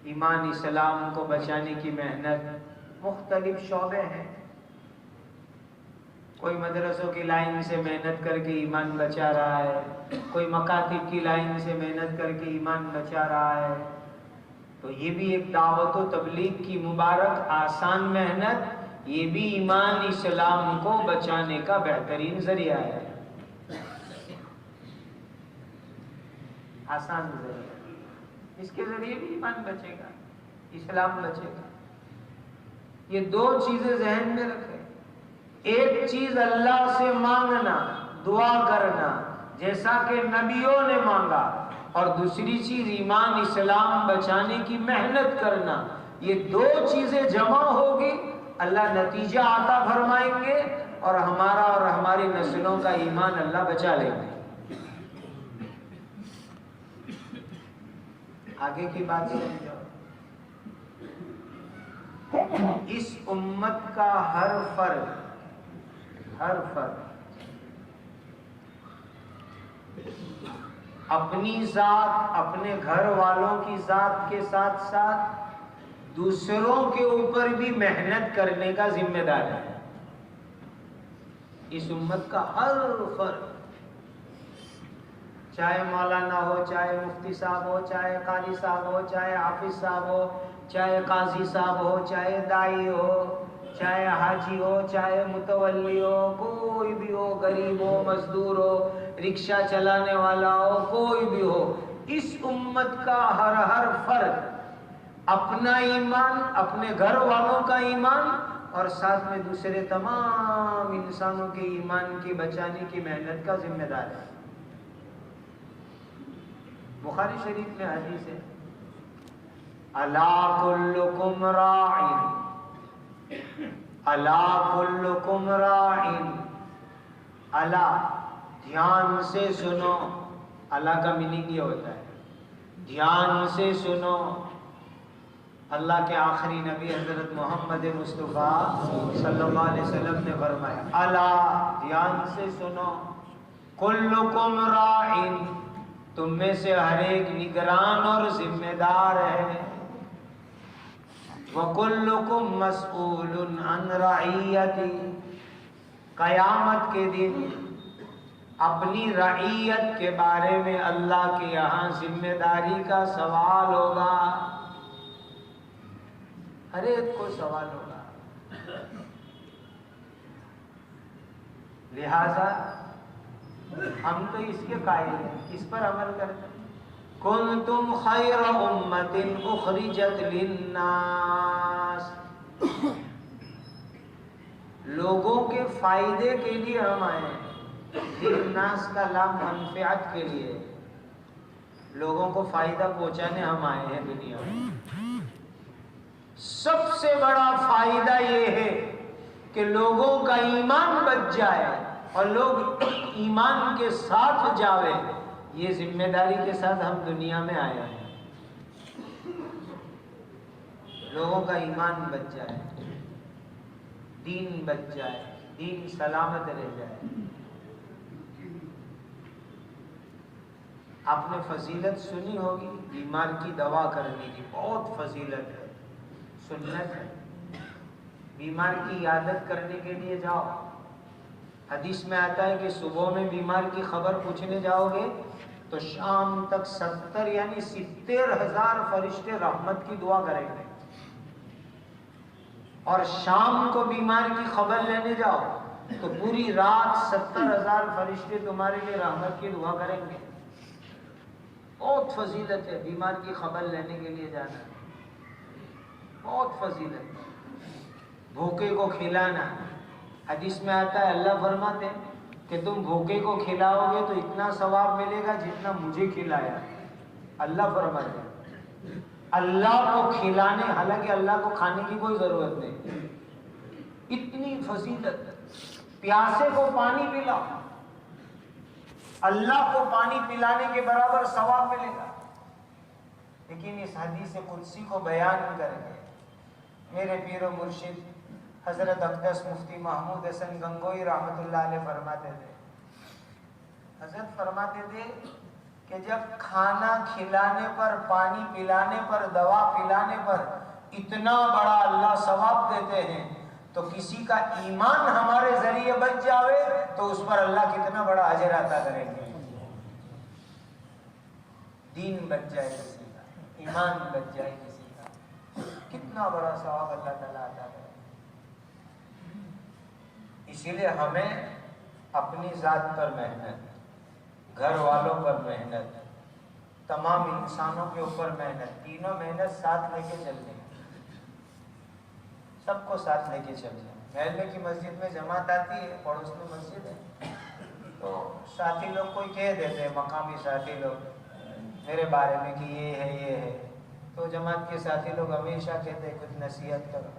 ایمان اسلام کو بچانے کی محنت مختلف شعبے ہیں۔ کوئی مدرسوں کی لائن سے محنت کر کے ایمان بچا رہا ہے، کوئی مکاتب کی لائن سے محنت کر کے ایمان بچا رہا ہے، تو یہ بھی ایک دعوت و تبلیغ کی مبارک آسان محنت، یہ بھی ایمان اسلام کو بچانے کا بہترین ذریعہ ہے، آسان ذریعہ، اس کے ذریعے بھی ایمان بچے گا، اسلام بچے گا۔ یہ دو چیزیں ذہن میں رکھیں، ایک چیز اللہ سے مانگنا، دعا کرنا جیسا کہ نبیوں نے مانگا، اور دوسری چیز ایمان اسلام بچانے کی محنت کرنا۔ یہ دو چیزیں جمع ہوگی، اللہ نتیجہ عطا فرمائیں گے اور ہمارا اور ہماری نسلوں کا ایمان اللہ بچا لیں گے۔ آگے کی بات سمجھو، اس امت کا ہر فرد اپنی ذات، اپنے گھر والوں کی ذات کے ساتھ ساتھ دوسروں کے اوپر بھی محنت کرنے کا ذمہ دار ہے۔ اس امت کا ہر فرد، چاہے مولانا ہو، چاہے مفتی صاحب ہو، چاہے قاری صاحب ہو، چاہے حافظ صاحب ہو، چاہے قاضی صاحب ہو، چاہے دائی ہو، چاہے حاجی ہو، چاہے متولی ہو، کوئی بھی ہو، غریب ہو، مزدور ہو، رکشہ چلانے والا ہو، کوئی بھی ہو، اس امت کا ہر فرد اپنا ایمان، اپنے گھر والوں کا ایمان اور ساتھ میں دوسرے تمام انسانوں کے ایمان کی بچانے کی محنت کا ذمہ دار ہے۔ بخاری شریف میں حدیث ہے، الا کلکم راع الا کلکم راع، الا دھیان سے سنو، اللہ کا میننگ یہ ہوتا ہے دھیان سے سنو۔ اللہ کے آخری نبی حضرت محمد مصطفیٰ صلی اللہ علیہ وسلم نے فرمایا، الا دھیان سے سنو، کلکم راع، تم میں سے ہر ایک نگران اور ذمہ دار ہے، وَكُلُّكُمْ مَسْئُولٌ عَنْ رَعِيَّتِهِ، قیامت کے دن اپنی رعیت کے بارے میں اللہ کے یہاں ذمہ داری کا سوال ہوگا، ہر ایک کو سوال ہوگا۔ لہذا ہم تو اس کے قائل ہیں، اس پر عمل کرتے ہیں۔ کنتم خیر امت اخرجت للناس، لوگوں کے فائدے کے لیے ہم آئے ہیں، للناس کا لام منفعت کے لیے، لوگوں کو فائدہ پہنچانے ہم آئے ہیں دنیا میں۔ سب سے بڑا فائدہ یہ ہے کہ لوگوں کا ایمان بچ جائے اور لوگ ایمان کے ساتھ جاوے، یہ ذمہ داری کے ساتھ ہم دنیا میں آئے ہیں، لوگوں کا ایمان بچ جائے، دین بچ جائے، دین سلامت رہ جائے۔ آپ نے فضیلت سنی ہوگی بیمار کی دوا کرنے کی، بہت فضیلت ہے، سنت ہے۔ بیمار کی عیادت کرنے کے لیے جاؤ، حدیث میں آتا ہے کہ صبح میں بیمار کی خبر پوچھنے جاؤ گے تو شام تک 70 یعنی 70,000 فرشتے رحمت کی دعا کریں گے، اور شام کو بیمار کی خبر لینے جاؤ تو پوری رات 70,000 فرشتے تمہارے لیے رحمت کی دعا کریں گے۔ بہت فضیلت ہے بیمار کی خبر لینے کے لیے جانا، بہت فضیلت ہے۔ بھوکے کو کھلانا، حدیث میں آتا ہے اللہ فرماتے ہیں کہ تم بھوکے کو کھلاؤ گے تو اتنا ثواب ملے گا جتنا مجھے کھلایا، اللہ فرماتے ہیں۔ اللہ کو کھلانے، حالانکہ اللہ کو کھانے کی کوئی ضرورت نہیں، اتنی فضیلت، پیاسے کو پانی پلا، اللہ کو پانی پلانے کے برابر ثواب ملے گا۔ لیکن اس حدیث قدسی کو بیان کر کے میرے پیر و مرشد حضرت اقدس مفتی محمود حسن گنگوئی رحمۃ اللہ علیہ فرماتے تھے، حضرت فرماتے تھے کہ جب کھانا کھلانے پر، پانی پلانے پر، دوا پلانے پر اتنا بڑا اللہ ثواب دیتے ہیں، تو کسی کا ایمان ہمارے ذریعے بچ جاوے تو اس پر اللہ کتنا بڑا اجر عطا کریں گے۔ دین بچ جائے کسی کا، ایمان بچ جائے کسی کا، کتنا بڑا ثواب اللہ تعالیٰ عطا کرے۔ اسی لیے ہمیں اپنی ذات پر محنت، گھر والوں پر محنت، تمام انسانوں کے اوپر محنت، تینوں محنت ساتھ لے کے چلنے ہیں، سب کو ساتھ لے کے چلنا ہے۔ محلے کی مسجد میں جماعت آتی ہے، پڑوس میں مسجد ہے، تو ساتھی لوگ کوئی کہہ دیتے ہیں، مقامی ساتھی لوگ میرے بارے میں کہ یہ ہے یہ ہے، تو جماعت کے ساتھی لوگ ہمیشہ کہتے ہیں کچھ نصیحت کرو۔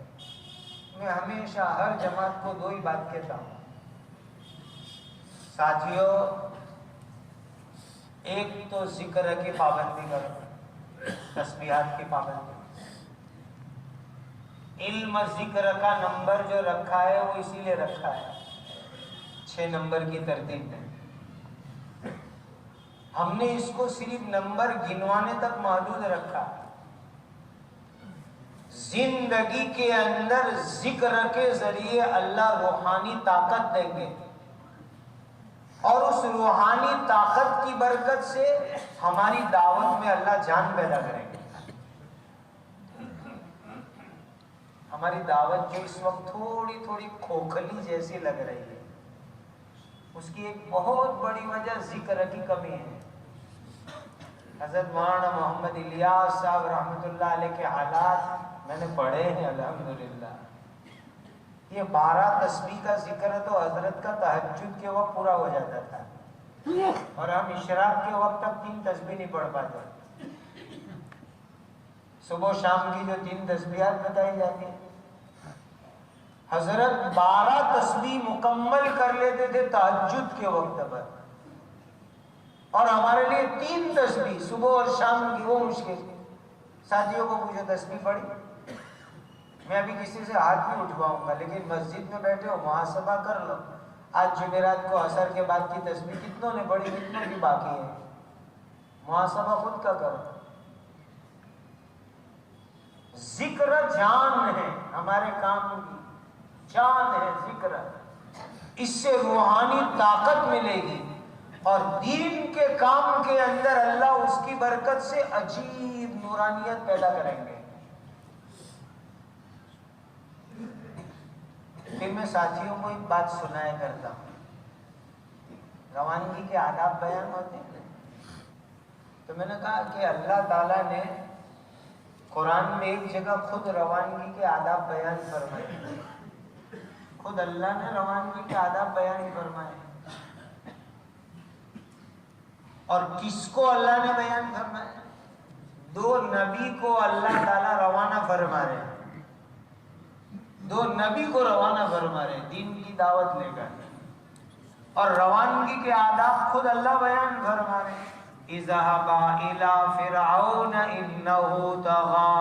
میں ہمیشہ ہر جماعت کو دو ہی بات کہتا ہوں، ساتھیوں ایک تو ذکر کی پابندی کرو، تسبیحات کی پابندی، علم ذکر کا نمبر جو رکھا ہے وہ اسی لیے رکھا ہے 6 نمبر کی ترتیب میں، ہم نے اس کو صرف نمبر گنوانے تک محدود رکھا۔ زندگی کے اندر ذکر کے ذریعے اللہ روحانی طاقت دیں گے، اور اس روحانی طاقت کی برکت سے ہماری دعوت میں اللہ جان پیدا کریں گے۔ ہماری دعوت جو اس وقت تھوڑی تھوڑی کھوکھلی جیسی لگ رہی ہے، اس کی ایک بہت بڑی وجہ ذکر کی کمی ہے۔ حضرت مولانا محمد الیاس صاحب رحمۃ اللہ علیہ کے حالات میں نے پڑھے ہیں الحمدللہ۔ یہ 12 تسبیح کا ذکر ہے تو حضرت کا تہجد کے وقت پورا ہو جاتا تھا، اور ہم اشراق کے وقت تک 3 تسبیح نہیں پڑھ پاتے۔ صبح شام کی جو 3 تسبیحات بتائی جاتی ہیں، حضرت 12 تسبیح مکمل کر لیتے تھے تہجد کے وقت پر، اور ہمارے لیے 3 تسبیح صبح اور شام کی وہ مشکل۔ ساتھیوں کو پوچھو تسبیح پڑھی؟ میں ابھی کسی سے ہاتھ نہیں اٹھواؤں گا، لیکن مسجد میں بیٹھے ہو محاسبہ کر لو، آج جمعرات کو عصر کے بعد کی تسبیح کتنوں نے پڑھی، کتنوں کی باقی ہے، محاسبہ خود کا کرو۔ ذکر جان ہے، ہمارے کام کی جان ہے ذکر، اس سے روحانی طاقت ملے گی، اور دین کے کام کے اندر اللہ اس کی برکت سے عجیب نورانیت پیدا کریں گے۔ پھر میں ساتھیوں کو ایک بات سنایا کرتا ہوں، روانگی کے آداب بیان ہوتے ہیں، تو میں نے کہا کہ اللہ تعالیٰ نے قرآن میں ایک جگہ خود روانگی کے آداب بیان فرمائے، خود اللہ نے روانگی کے آداب بیان فرمائے، اور کس کو اللہ نے بیان فرمایا؟ 2 نبی کو اللہ تعالیٰ روانہ فرما رہے ہیں، 2 نبی کو روانہ فرما رہے ہیں دین کی دعوت لے کر، اور روانگی کے آداب خود اللہ بیان فرما رہے ہیں۔ اذهبا الى فرعون انه طغى،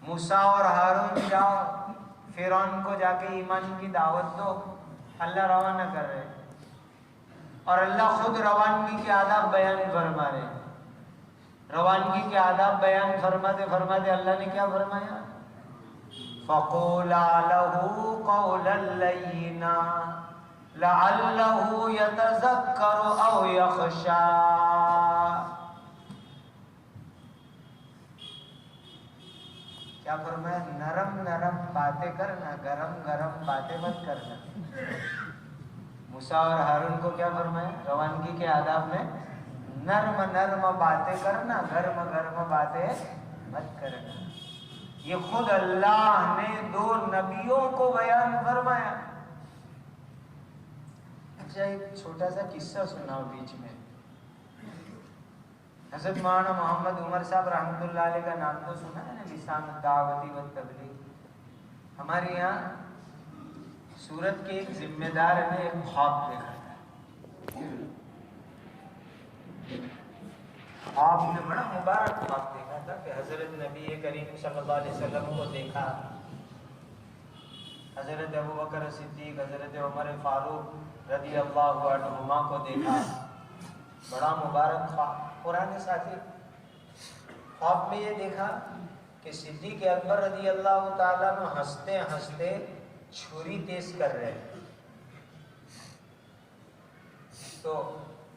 موسیٰ اور ہارون جاؤ فرعون کو جا کے ایمان کی دعوت دو، اللہ روانہ کر رہے ہیں، اور اللہ خود روانگی کے آداب بیان فرما رہے ہیں۔ روانگی کے آداب بیان فرماتے فرماتے اللہ نے کیا فرمایا؟ فَقُولَا لَهُ قَوْلًا لَيِّنًا لَعَلَّهُ يَتَذَكَّرُ أَوْ يَخْشَىٰ۔ کیا فرمایا؟ نرم نرم باتیں کرنا، گرم گرم باتیں مت کرنا۔ موسیٰ اور ہارون کو کیا فرمایا روانگی کے آداب میں؟ نرم نرم باتیں کرنا، گرم گرم باتیں مت کرنا۔ یہ خود اللہ نے 2 نبیوں کو بیان فرمایا۔ اچھا ایک چھوٹا سا قصہ سناؤ بیچ میں۔ حضرت مولانا محمد عمر صاحب رحمۃ اللہ علیہ کا نام تو سنا ہے نا، لسان الدعوتی و تبلیغ. ہمارے یہاں سورت کے ایک ذمہ دار نے ایک خواب دیکھا تھا. آپ نے بڑا مبارک خواب دیکھا تھا کہ حضرت نبی کریم صلی اللہ علیہ وسلم کو دیکھا، حضرت ابوبکر صدیق، حضرت عمر فاروق رضی اللہ عنہما کو دیکھا. بڑا مبارک خواب. قرآن ساتھی خواب میں یہ دیکھا کہ صدیق اکبر رضی اللہ تعالیٰ عنہ ہنستے ہنستے چھری تیز کر رہے ہیں. تو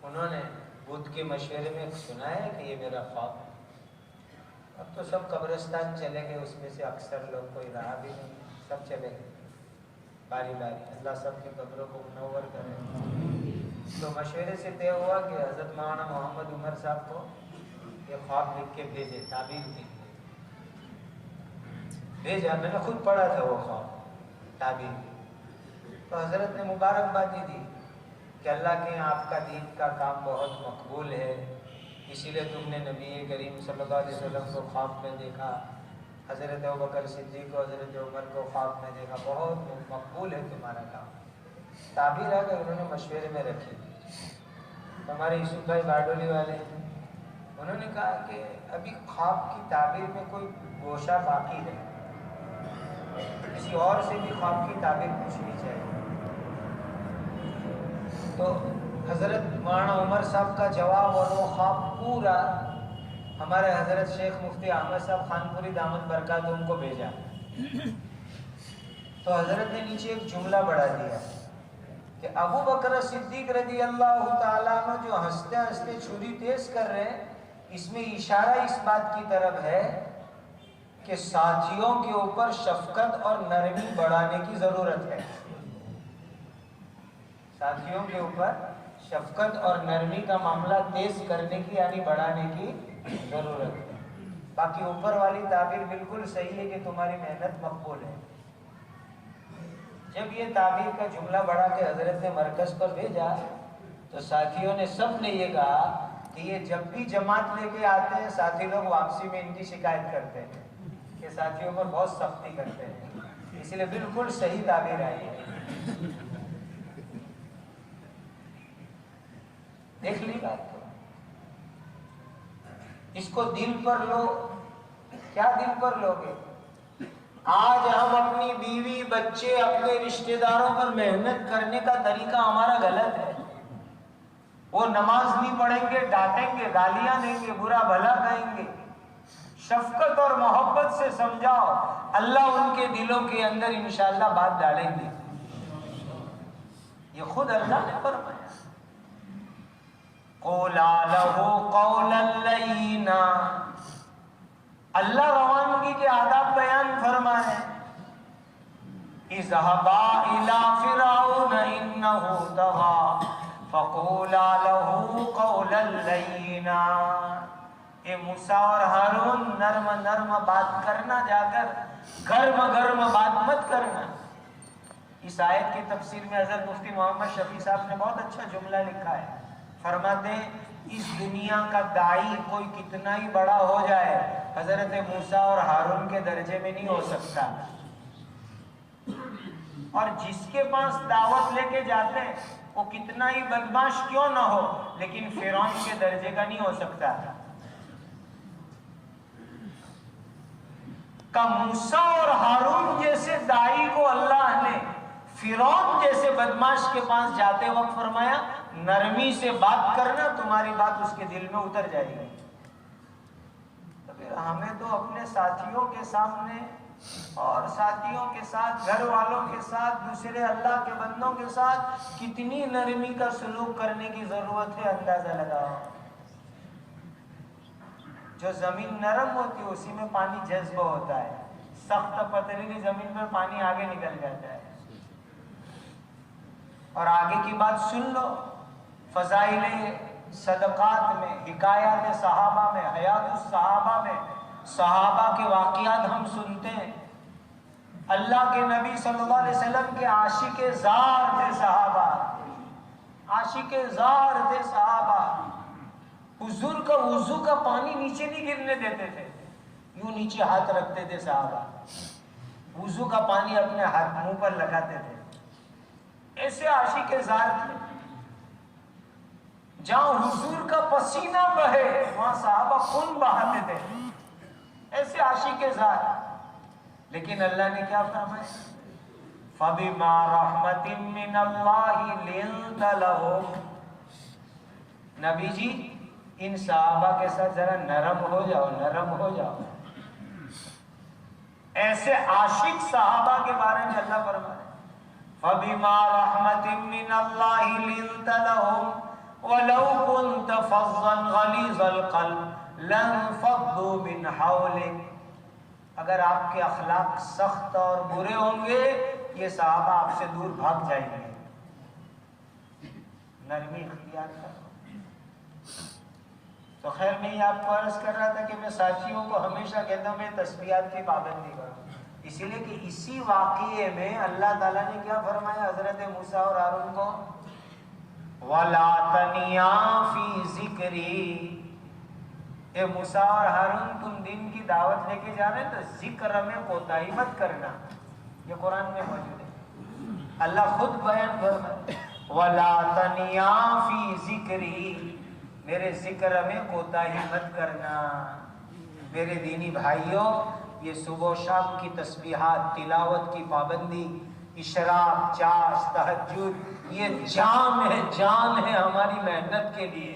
انہوں نے بدھ کے مشورے میں سنایا کہ یہ میرا خواب. اب تو سب قبرستان چلے گئے، اس میں سے اکثر لوگ کوئی رہا بھی نہیں، سب چلے گئے باری باری. اللہ سب کی قبروں کو منور کرے. تو مشورے سے طے ہوا کہ حضرت مولانا محمد عمر صاحب کو یہ خواب لکھ کے بھیجے، تعبیر کے لیے بھیجا. میں نے خود پڑھا تھا وہ خواب تعبیر. تو حضرت نے مبارکبادی دی کہ اللہ کے آپ کا دین کا کام بہت مقبول ہے، اسی لیے تم نے نبی کریم صلی اللہ علیہ وسلم کو خواب میں دیکھا، حضرت ابوبکر صدیق کو، حضرت عمر کو خواب میں دیکھا، بہت مقبول ہے تمہارا کام. تعبیر آ کر انہوں نے مشورے میں رکھی. ہمارے یوسف بھائی باڈولی والے ہیں، انہوں نے کہا کہ ابھی خواب کی تعبیر میں کوئی گوشہ باقی ہے، کسی اور سے بھی خواب کی تعبیر پوچھنی چاہیے. تو حضرت مولانا عمر صاحب کا جواب اور وہ خواب پورا ہمارے حضرت شیخ مفتی احمد صاحب خانپوری دامت برکاتہم کو بھیجا. تو حضرت نے نیچے ایک جملہ بڑھا دیا کہ ابو بکر صدیق رضی اللہ تعالیٰ عنہ جو ہنستے ہنستے چھری تیز کر رہے ہیں، اس میں اشارہ اس بات کی طرف ہے کہ ساتھیوں کے اوپر شفقت اور نرمی بڑھانے کی ضرورت ہے. ساتھیوں کے اوپر شفقت اور نرمی کا معاملہ تیز کرنے کی یعنی بڑھانے کی ضرورت ہے. باقی اوپر والی تعبیر بالکل صحیح ہے کہ تمہاری محنت مقبول ہے. جب یہ تعبیر کا جملہ بڑھا کے حضرت نے مرکز پر بھیجا تو ساتھیوں نے سب نے یہ کہا کہ یہ جب بھی جماعت لے کے آتے ہیں ساتھی لوگ واپسی میں ان کی شکایت کرتے ہیں کہ ساتھیوں پر بہت سختی کرتے ہیں، اس لیے بالکل صحیح تعبیر آئی ہے. دیکھ لی بات کو، اس کو دل پر لو. کیا دل پر لوگے؟ آج ہم اپنی بیوی بچے اپنے رشتہ داروں پر محنت کرنے کا طریقہ ہمارا غلط ہے. وہ نماز نہیں پڑھیں گے، ڈانٹیں گے، گالیاں دیں گے، برا بھلا کہیں گے. شفقت اور محبت سے سمجھاؤ، اللہ ان کے دلوں کے اندر انشاءاللہ بات ڈالیں گے. یہ خود اللہ نے فرمایا. قولا لہ قولا لینا. اللہ روانگی کے آداب بیان فرمائے. اذهبا الى فرعون انه طغى فقولا له قولا لینا. اے موسیٰ اور ہارون، نرم نرم بات کرنا، جا کر گرم گرم بات مت کرنا. اس آیت کی تفسیر میں حضرت مفتی محمد شفیع صاحب نے بہت اچھا جملہ لکھا ہے. فرماتے ہیں اس دنیا کا داعی کوئی کتنا ہی بڑا ہو جائے حضرت موسیٰ اور ہارون کے درجے میں نہیں ہو سکتا. اور جس کے پاس دعوت لے کے جاتے ہیں وہ کتنا ہی بدماش کیوں نہ ہو لیکن فرعون کے درجے کا نہیں ہو سکتا. کہ موسیٰ اور ہارون جیسے داعی کو اللہ نے فرعون جیسے بدماش کے پاس جاتے وقت فرمایا نرمی سے بات کرنا، تمہاری بات اس کے دل میں اتر جائے گی. تو پھر ہمیں تو اپنے ساتھیوں کے سامنے اور ساتھیوں کے ساتھ، گھر والوں کے ساتھ، دوسرے اللہ کے بندوں کے ساتھ کتنی نرمی کا سلوک کرنے کی ضرورت ہے اندازہ لگاؤ. جو زمین نرم ہوتی ہے اسی میں پانی جذب ہوتا ہے، سخت پتھریلی زمین پر پانی آگے نکل جاتا ہے. اور آگے کی بات سن لو، فضائل صدقات میں، حکایات صحابہ میں، حیات الصحابہ میں صحابہ کے واقعات ہم سنتے ہیں. اللہ کے نبی صلی اللہ علیہ وسلم کے عاشق زار تھے صحابہ، عاشق زار تھے صحابہ. حضور کا وضو کا پانی نیچے نہیں گرنے دیتے تھے، یوں نیچے ہاتھ رکھتے تھے صحابہ، وضو کا پانی اپنے ہاتھ منہ پر لگاتے تھے، ایسے عاشق زار تھے۔ جہاں حضور کا پسینہ بہے وہاں صحابہ خون بہاتے تھے، ایسے عاشق زار۔ لیکن اللہ نے کیا فرمایا؟ فَبِمَا رَحْمَةٍ مِّنَ اللَّهِ لِنْتَ لَهُمْ۔ نبی جی ان صحابہ کے ساتھ ذرا نرم ہو جاؤ، نرم ہو جاؤ۔ ایسے عاشق صحابہ کے بارے میں اللہ فرمائے فَبِمَا رَحْمَةٍ مِّنَ اللَّهِ لِنْتَ لَهُمْ وَلَوْ كُنْتَ فَظًّا غَلِيظَ الْقَلْبِ لَانفَضُّوا مِنْ حَوْلِكَ۔ اگر آپ کے اخلاق سخت اور برے ہوں گے یہ صحابہ آپ سے دور بھاگ جائیں گے۔ نرمی اختیار کرو۔ تو خیر میں یہ آپ کو عرض کر رہا تھا کہ میں ساتھیوں کو ہمیشہ کہتا ہوں میں تسبیحات کی پابندی کروں، اسی لیے کہ اسی واقعے میں اللہ تعالیٰ نے کیا فرمایا حضرت موسیٰ اور ہارون کو؟ وَلَا تَنِيَا فِي ذِكْرِي۔ اے موسیٰ اور ہارون تم دین کی دعوت لے کے جا رہے ہیں تو ذکر میں کوتاہی مت کرنا، یہ قرآن میں موجود ہے، اللہ خود بیان فرمائے وَلَا تَنِيَا فِي ذِكْرِي، میرے ذکر میں کوتاہی مت کرنا۔ میرے دینی بھائیوں، یہ صبح و شام کی تسبیحات، تلاوت کی پابندی، اشراق، چاش، تہجد، یہ جام ہے، جان ہے ہماری محنت کے لیے۔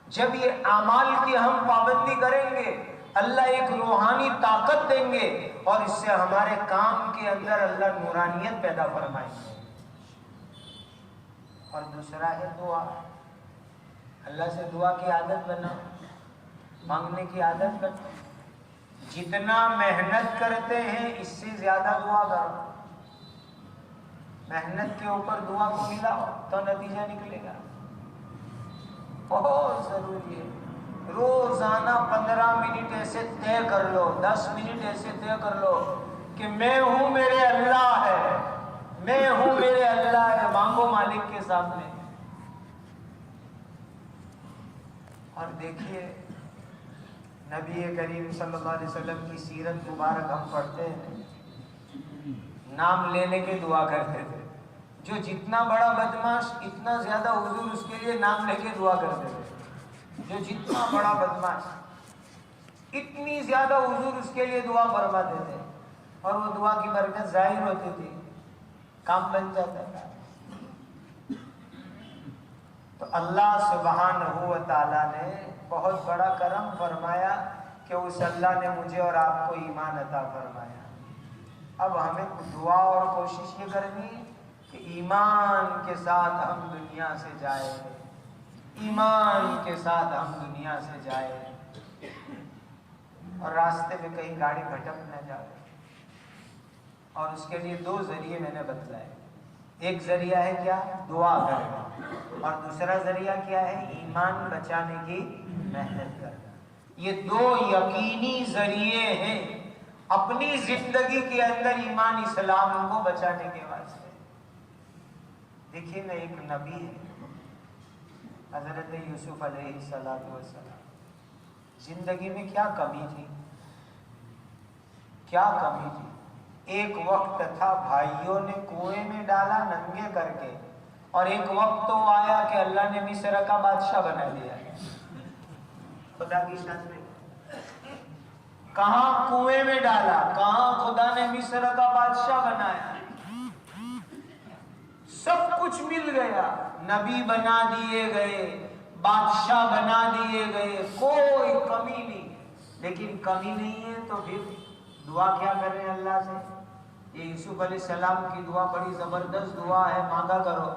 جب یہ اعمال کی ہم پابندی کریں گے اللہ ایک روحانی طاقت دیں گے اور اس سے ہمارے کام کے اندر اللہ نورانیت پیدا فرمائیں گے۔ اور دوسرا ہے دعا، اللہ سے دعا کی عادت بناؤ، مانگنے کی عادت بناؤ۔ جتنا محنت کرتے ہیں اس سے زیادہ دعا کرو، محنت کے اوپر دعا کو ملاؤ تو نتیجہ نکلے گا۔ بہت ضروری ہے، روزانہ 15 منٹ ایسے طے کر لو، 10 منٹ ایسے طے کر لو کہ میں ہوں میرے اللہ ہے، میں ہوں میرے اللہ ہے، مانگو مالک کے سامنے۔ اور دیکھیے نبی کریم صلی اللہ علیہ وسلم کی سیرت مبارک ہم پڑھتے ہیں، نام لینے کے دعا کرتے تھے، جو جتنا بڑا بدماش اتنا زیادہ حضور اس کے لیے نام لے کے دعا کرتے تھے، جو جتنا بڑا بدماش اتنی زیادہ حضور اس کے لیے دعا فرماتے تھے، اور وہ دعا کی برکت ظاہر ہوتی تھی، کام بن جاتا تھا۔ تو اللہ سبحانہ و تعالیٰ نے بہت بڑا کرم فرمایا کہ اس اللہ نے مجھے اور آپ کو ایمان عطا فرمایا۔ اب ہمیں دعا اور کوشش یہ کرنی ہے کہ ایمان کے ساتھ ہم دنیا سے جائیں، ایمان کے ساتھ ہم دنیا سے جائیں، اور راستے میں کہیں گاڑی بھٹک نہ جائے۔ اور اس کے لیے 2 ذریعے میں نے بتلائے، ایک ذریعہ ہے کیا؟ دعا کرنا، اور دوسرا ذریعہ کیا ہے؟ ایمان بچانے کی محنت کرنا۔ یہ 2 یقینی ذریعے ہیں اپنی زندگی کے اندر ایمان اسلام کو بچانے کے واسطے۔ دیکھیے نا، ایک نبی ہے حضرت یوسف علیہ السلام، زندگی میں کیا کمی تھی، کیا کمی تھی؟ ایک وقت تھا بھائیوں نے کنویں میں ڈالا ننگے کر کے، اور ایک وقت تو آیا کہ اللہ نے مصر کا بادشاہ بنا دیا۔ خدا کی شان میں کہاں کنویں میں ڈالا، کہاں خدا نے مصر کا بادشاہ بنایا، سب کچھ مل گیا، نبی بنا دیے گئے، بادشاہ بنا دیے گئے، کوئی کمی نہیں۔ لیکن کمی نہیں ہے تو پھر دعا کیا کر رہے ہیں اللہ سے؟ یہ یوسف علیہ السلام کی دعا بڑی زبردست دعا ہے، مانگا کرو۔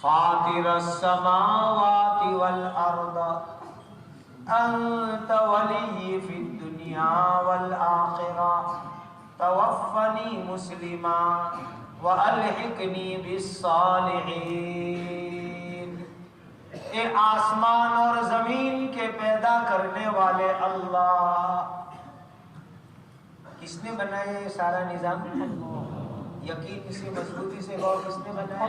فاطر السماوات والارض انت ولی فی الدنیا والآخرہ توفنی مسلما وَأَلْحِقْنِي بِالصَّالِحِينَ۔ اے آسمان اور زمین کے پیدا کرنے والے اللہ، کس نے بنایا یہ سارا نظام؟ یقین سے مضبوطی سے غور، کس نے بنایا؟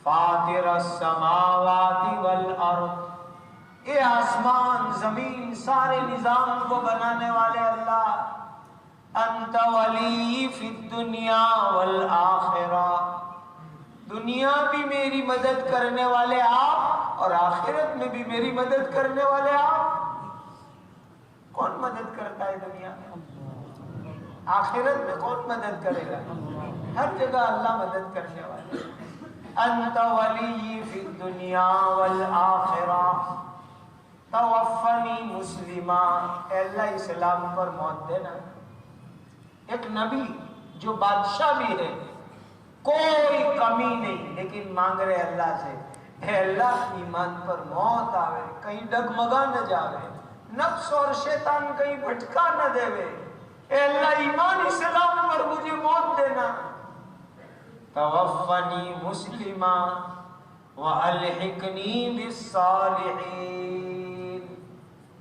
فاطر السماوات والارض والارض، اے آسمان زمین سارے نظام کو بنانے والے اللہ، انت ولی فی الدنیا والآخرہ، دنیا بھی میری مدد کرنے والے آپ اور آخرت میں بھی میری مدد کرنے والے آپ۔ کون مدد کرتا ہے دنیا میں؟ آخرت میں کون مدد کرے گا؟ ہر جگہ اللہ مدد کرنے والے۔ انت ولی فی الدنیا والآخرہ توفنی مسلما، اے اللہ اسلام پر موت دینا۔ ایک نبی جو بادشاہ بھی ہے، کوئی کمی نہیں، لیکن مانگ رہے اللہ سے، اے اللہ ایمان پر موت آوے، کہیں ڈگمگا نہ جاوے، نفس اور شیطان کہیں بھٹکا نہ دے وے، اے اللہ ایمان اسلام پر مجھے موت دینا۔ توفنی مسلما والحقنی بالصالحین،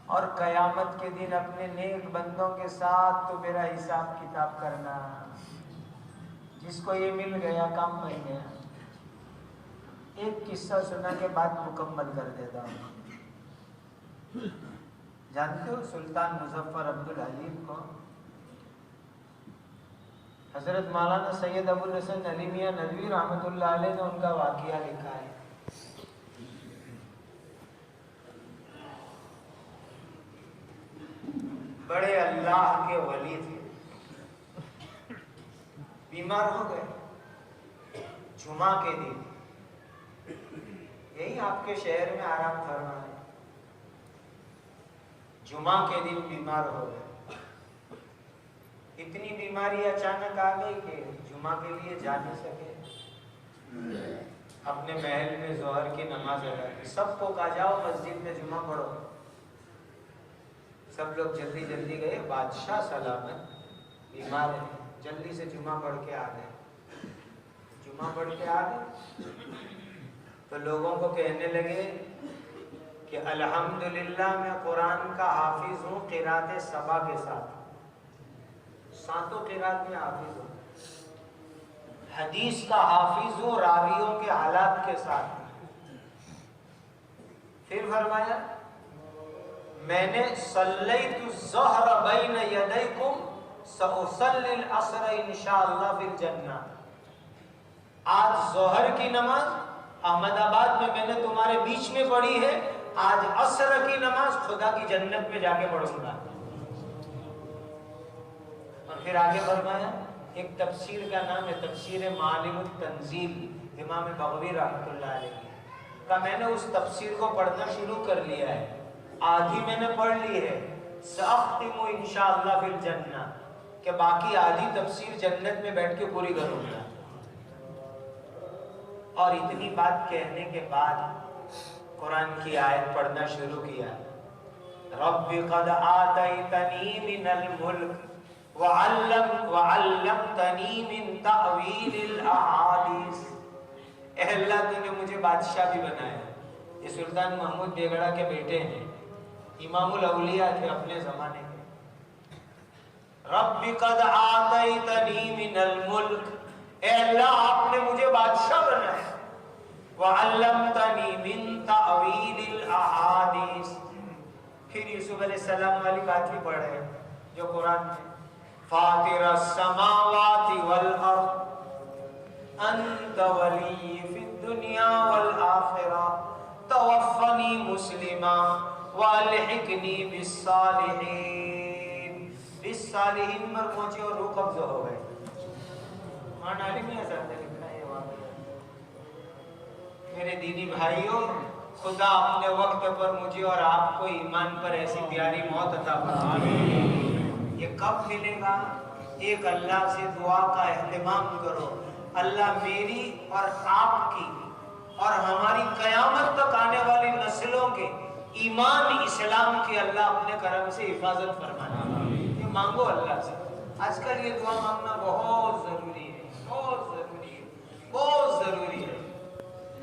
اور قیامت کے دن اپنے نیک بندوں کے ساتھ تو میرا حساب کتاب کرنا۔ جس کو یہ مل گیا کام بن گیا۔ ایک قصہ سنا کے بعد مکمل کر دیتا ہوں۔ جانتے ہو سلطان مظفر عبدالحلیم کو؟ حضرت مولانا سید ابو الحسن علی میاں ندوی رحمۃ اللہ علیہ نے ان کا واقعہ لکھا ہے۔ بڑے اللہ کے ولی تھے، بیمار ہو گئے جمعہ کے دن، یہی آپ کے شہر میں آرام فرما ہے، جمعہ کے دن بیمار ہو گئے۔ اتنی بیماری اچانک آ گئی کہ جمعہ کے لیے جا نہیں سکے۔ اپنے محل میں ظہر کی نماز ادا کی، سب کو کہا جاؤ مسجد میں جمعہ پڑھو۔ سب لوگ جلدی جلدی گئے، بادشاہ سلامت بیمار ہے، جلدی سے جمعہ پڑھ کے آ گئے۔ جمعہ پڑھ کے آ گئے تو لوگوں کو کہنے لگے کہ الحمدللہ میں قرآن کا حافظ ہوں قرات سبا کے ساتھ، ساتوں قرات میں حافظ ہوں، حدیث کا حافظ ہوں راویوں کے حالات کے ساتھ۔ پھر فرمایا میں نے صلیت الظہر بین یدیکم سأصلی العصر انشاءاللہ فی الجنہ، آج ظہر کی نماز احمد آباد میں نے تمہارے بیچ میں پڑھی ہے، آج عصر کی نماز خدا کی جنت میں جا کے پڑھوں گا۔ اور پھر آگے فرمایا ایک تفسیر کا نام ہے تفسیر معالم التنزیل، امام بغوی رحمۃ اللہ علیہ کا، میں نے اس تفسیر کو پڑھنا شروع کر لیا ہے، آدھی میں نے پڑھ لی ہے، سأختم انشاءاللہ فی الجنہ، کہ باقی آدھی تفسیر جنت میں بیٹھ کے پوری کروں گا۔ اور اتنی بات کہنے کے بعد قرآن کی آیت پڑھنا شروع کیا، رب قد آتیتنی من الملک وعلمتنی من تأویل الاحادیث، اے اللہ تو نے مجھے بادشاہ بھی بنایا۔ یہ سلطان محمود بیگڑا کے بیٹے ہیں، امام الاولیاء تھے اپنے زمانے کے۔ رب قد آتیتنی من الملک، اے اللہ آپ نے مجھے بادشاہ بنایا، وعلمتنی من تأویل الاحادیث، پھر یوسف علیہ السلام والی بات بھی پڑھ رہے جو قرآن میں، فاطر السماوات والارض انت ولی فی الدنیا والآخرہ توفنی مسلما والحقنی بالصالحین، بالصالحین پر پہنچے اور روح قبض ہو گئے۔ مان عالم نے حضرت نے لکھا ہے واقعہ۔ میرے دینی بھائیوں، خدا اپنے وقت پر مجھے اور آپ کو ایمان پر ایسی پیاری موت عطا فرمائے۔ یہ کب ملے گا؟ ایک اللہ سے دعا کا اہتمام کرو، اللہ میری اور آپ کی اور ہماری قیامت تک آنے والی نسلوں کے ایمان اسلام کی اللہ اپنے کرم سے حفاظت فرمانا۔ یہ مانگو اللہ سے۔ آج کل یہ دعا مانگنا بہت ضروری ہے، بہت ضروری ہے، بہت ضروری ہے۔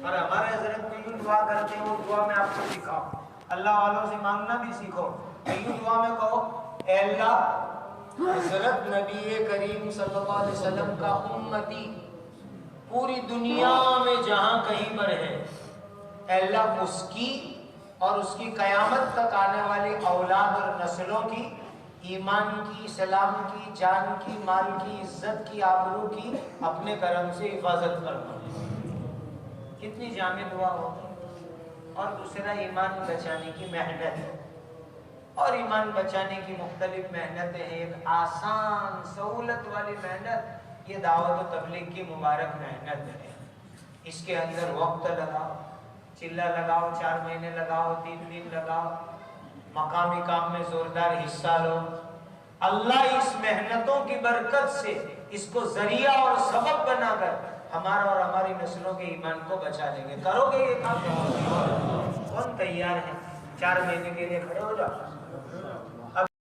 اور ہمارے حضرت میں یوں دعا کرتے ہیں، وہ دعا میں آپ کو سکھاؤ، اللہ والوں سے مانگنا بھی سیکھو۔ یوں دعا میں کہو اے اللہ حضرت نبی کریم صلی اللہ علیہ وسلم کا امتی پوری دنیا میں جہاں کہیں پر ہے، اے اللہ اس کی اور اس کی قیامت تک آنے والی اولاد اور نسلوں کی ایمان کی، اسلام کی، جان کی، مال کی، عزت کی، آبرو کی اپنے کرم سے حفاظت فرما۔ کتنی جامع دعا ہوگی۔ اور دوسرا ایمان بچانے کی محنت، اور ایمان بچانے کی مختلف محنتیں ہیں۔ ایک آسان سہولت والی محنت یہ دعوت و تبلیغ کی مبارک محنت ہے۔ اس کے اندر وقت لگاؤ، چلہ لگاؤ، 4 مہینے لگاؤ، 3 دن لگاؤ، مقامی کام میں زوردار حصہ لو۔ اللہ اس محنتوں کی برکت سے اس کو ذریعہ اور سبب بنا کر ہمارا اور ہماری نسلوں کے ایمان کو بچا لیں گے۔ کرو گے یہ کام؟ کون تیار ہے؟ 4 مہینے کے لیے کھڑے ہو جاؤ۔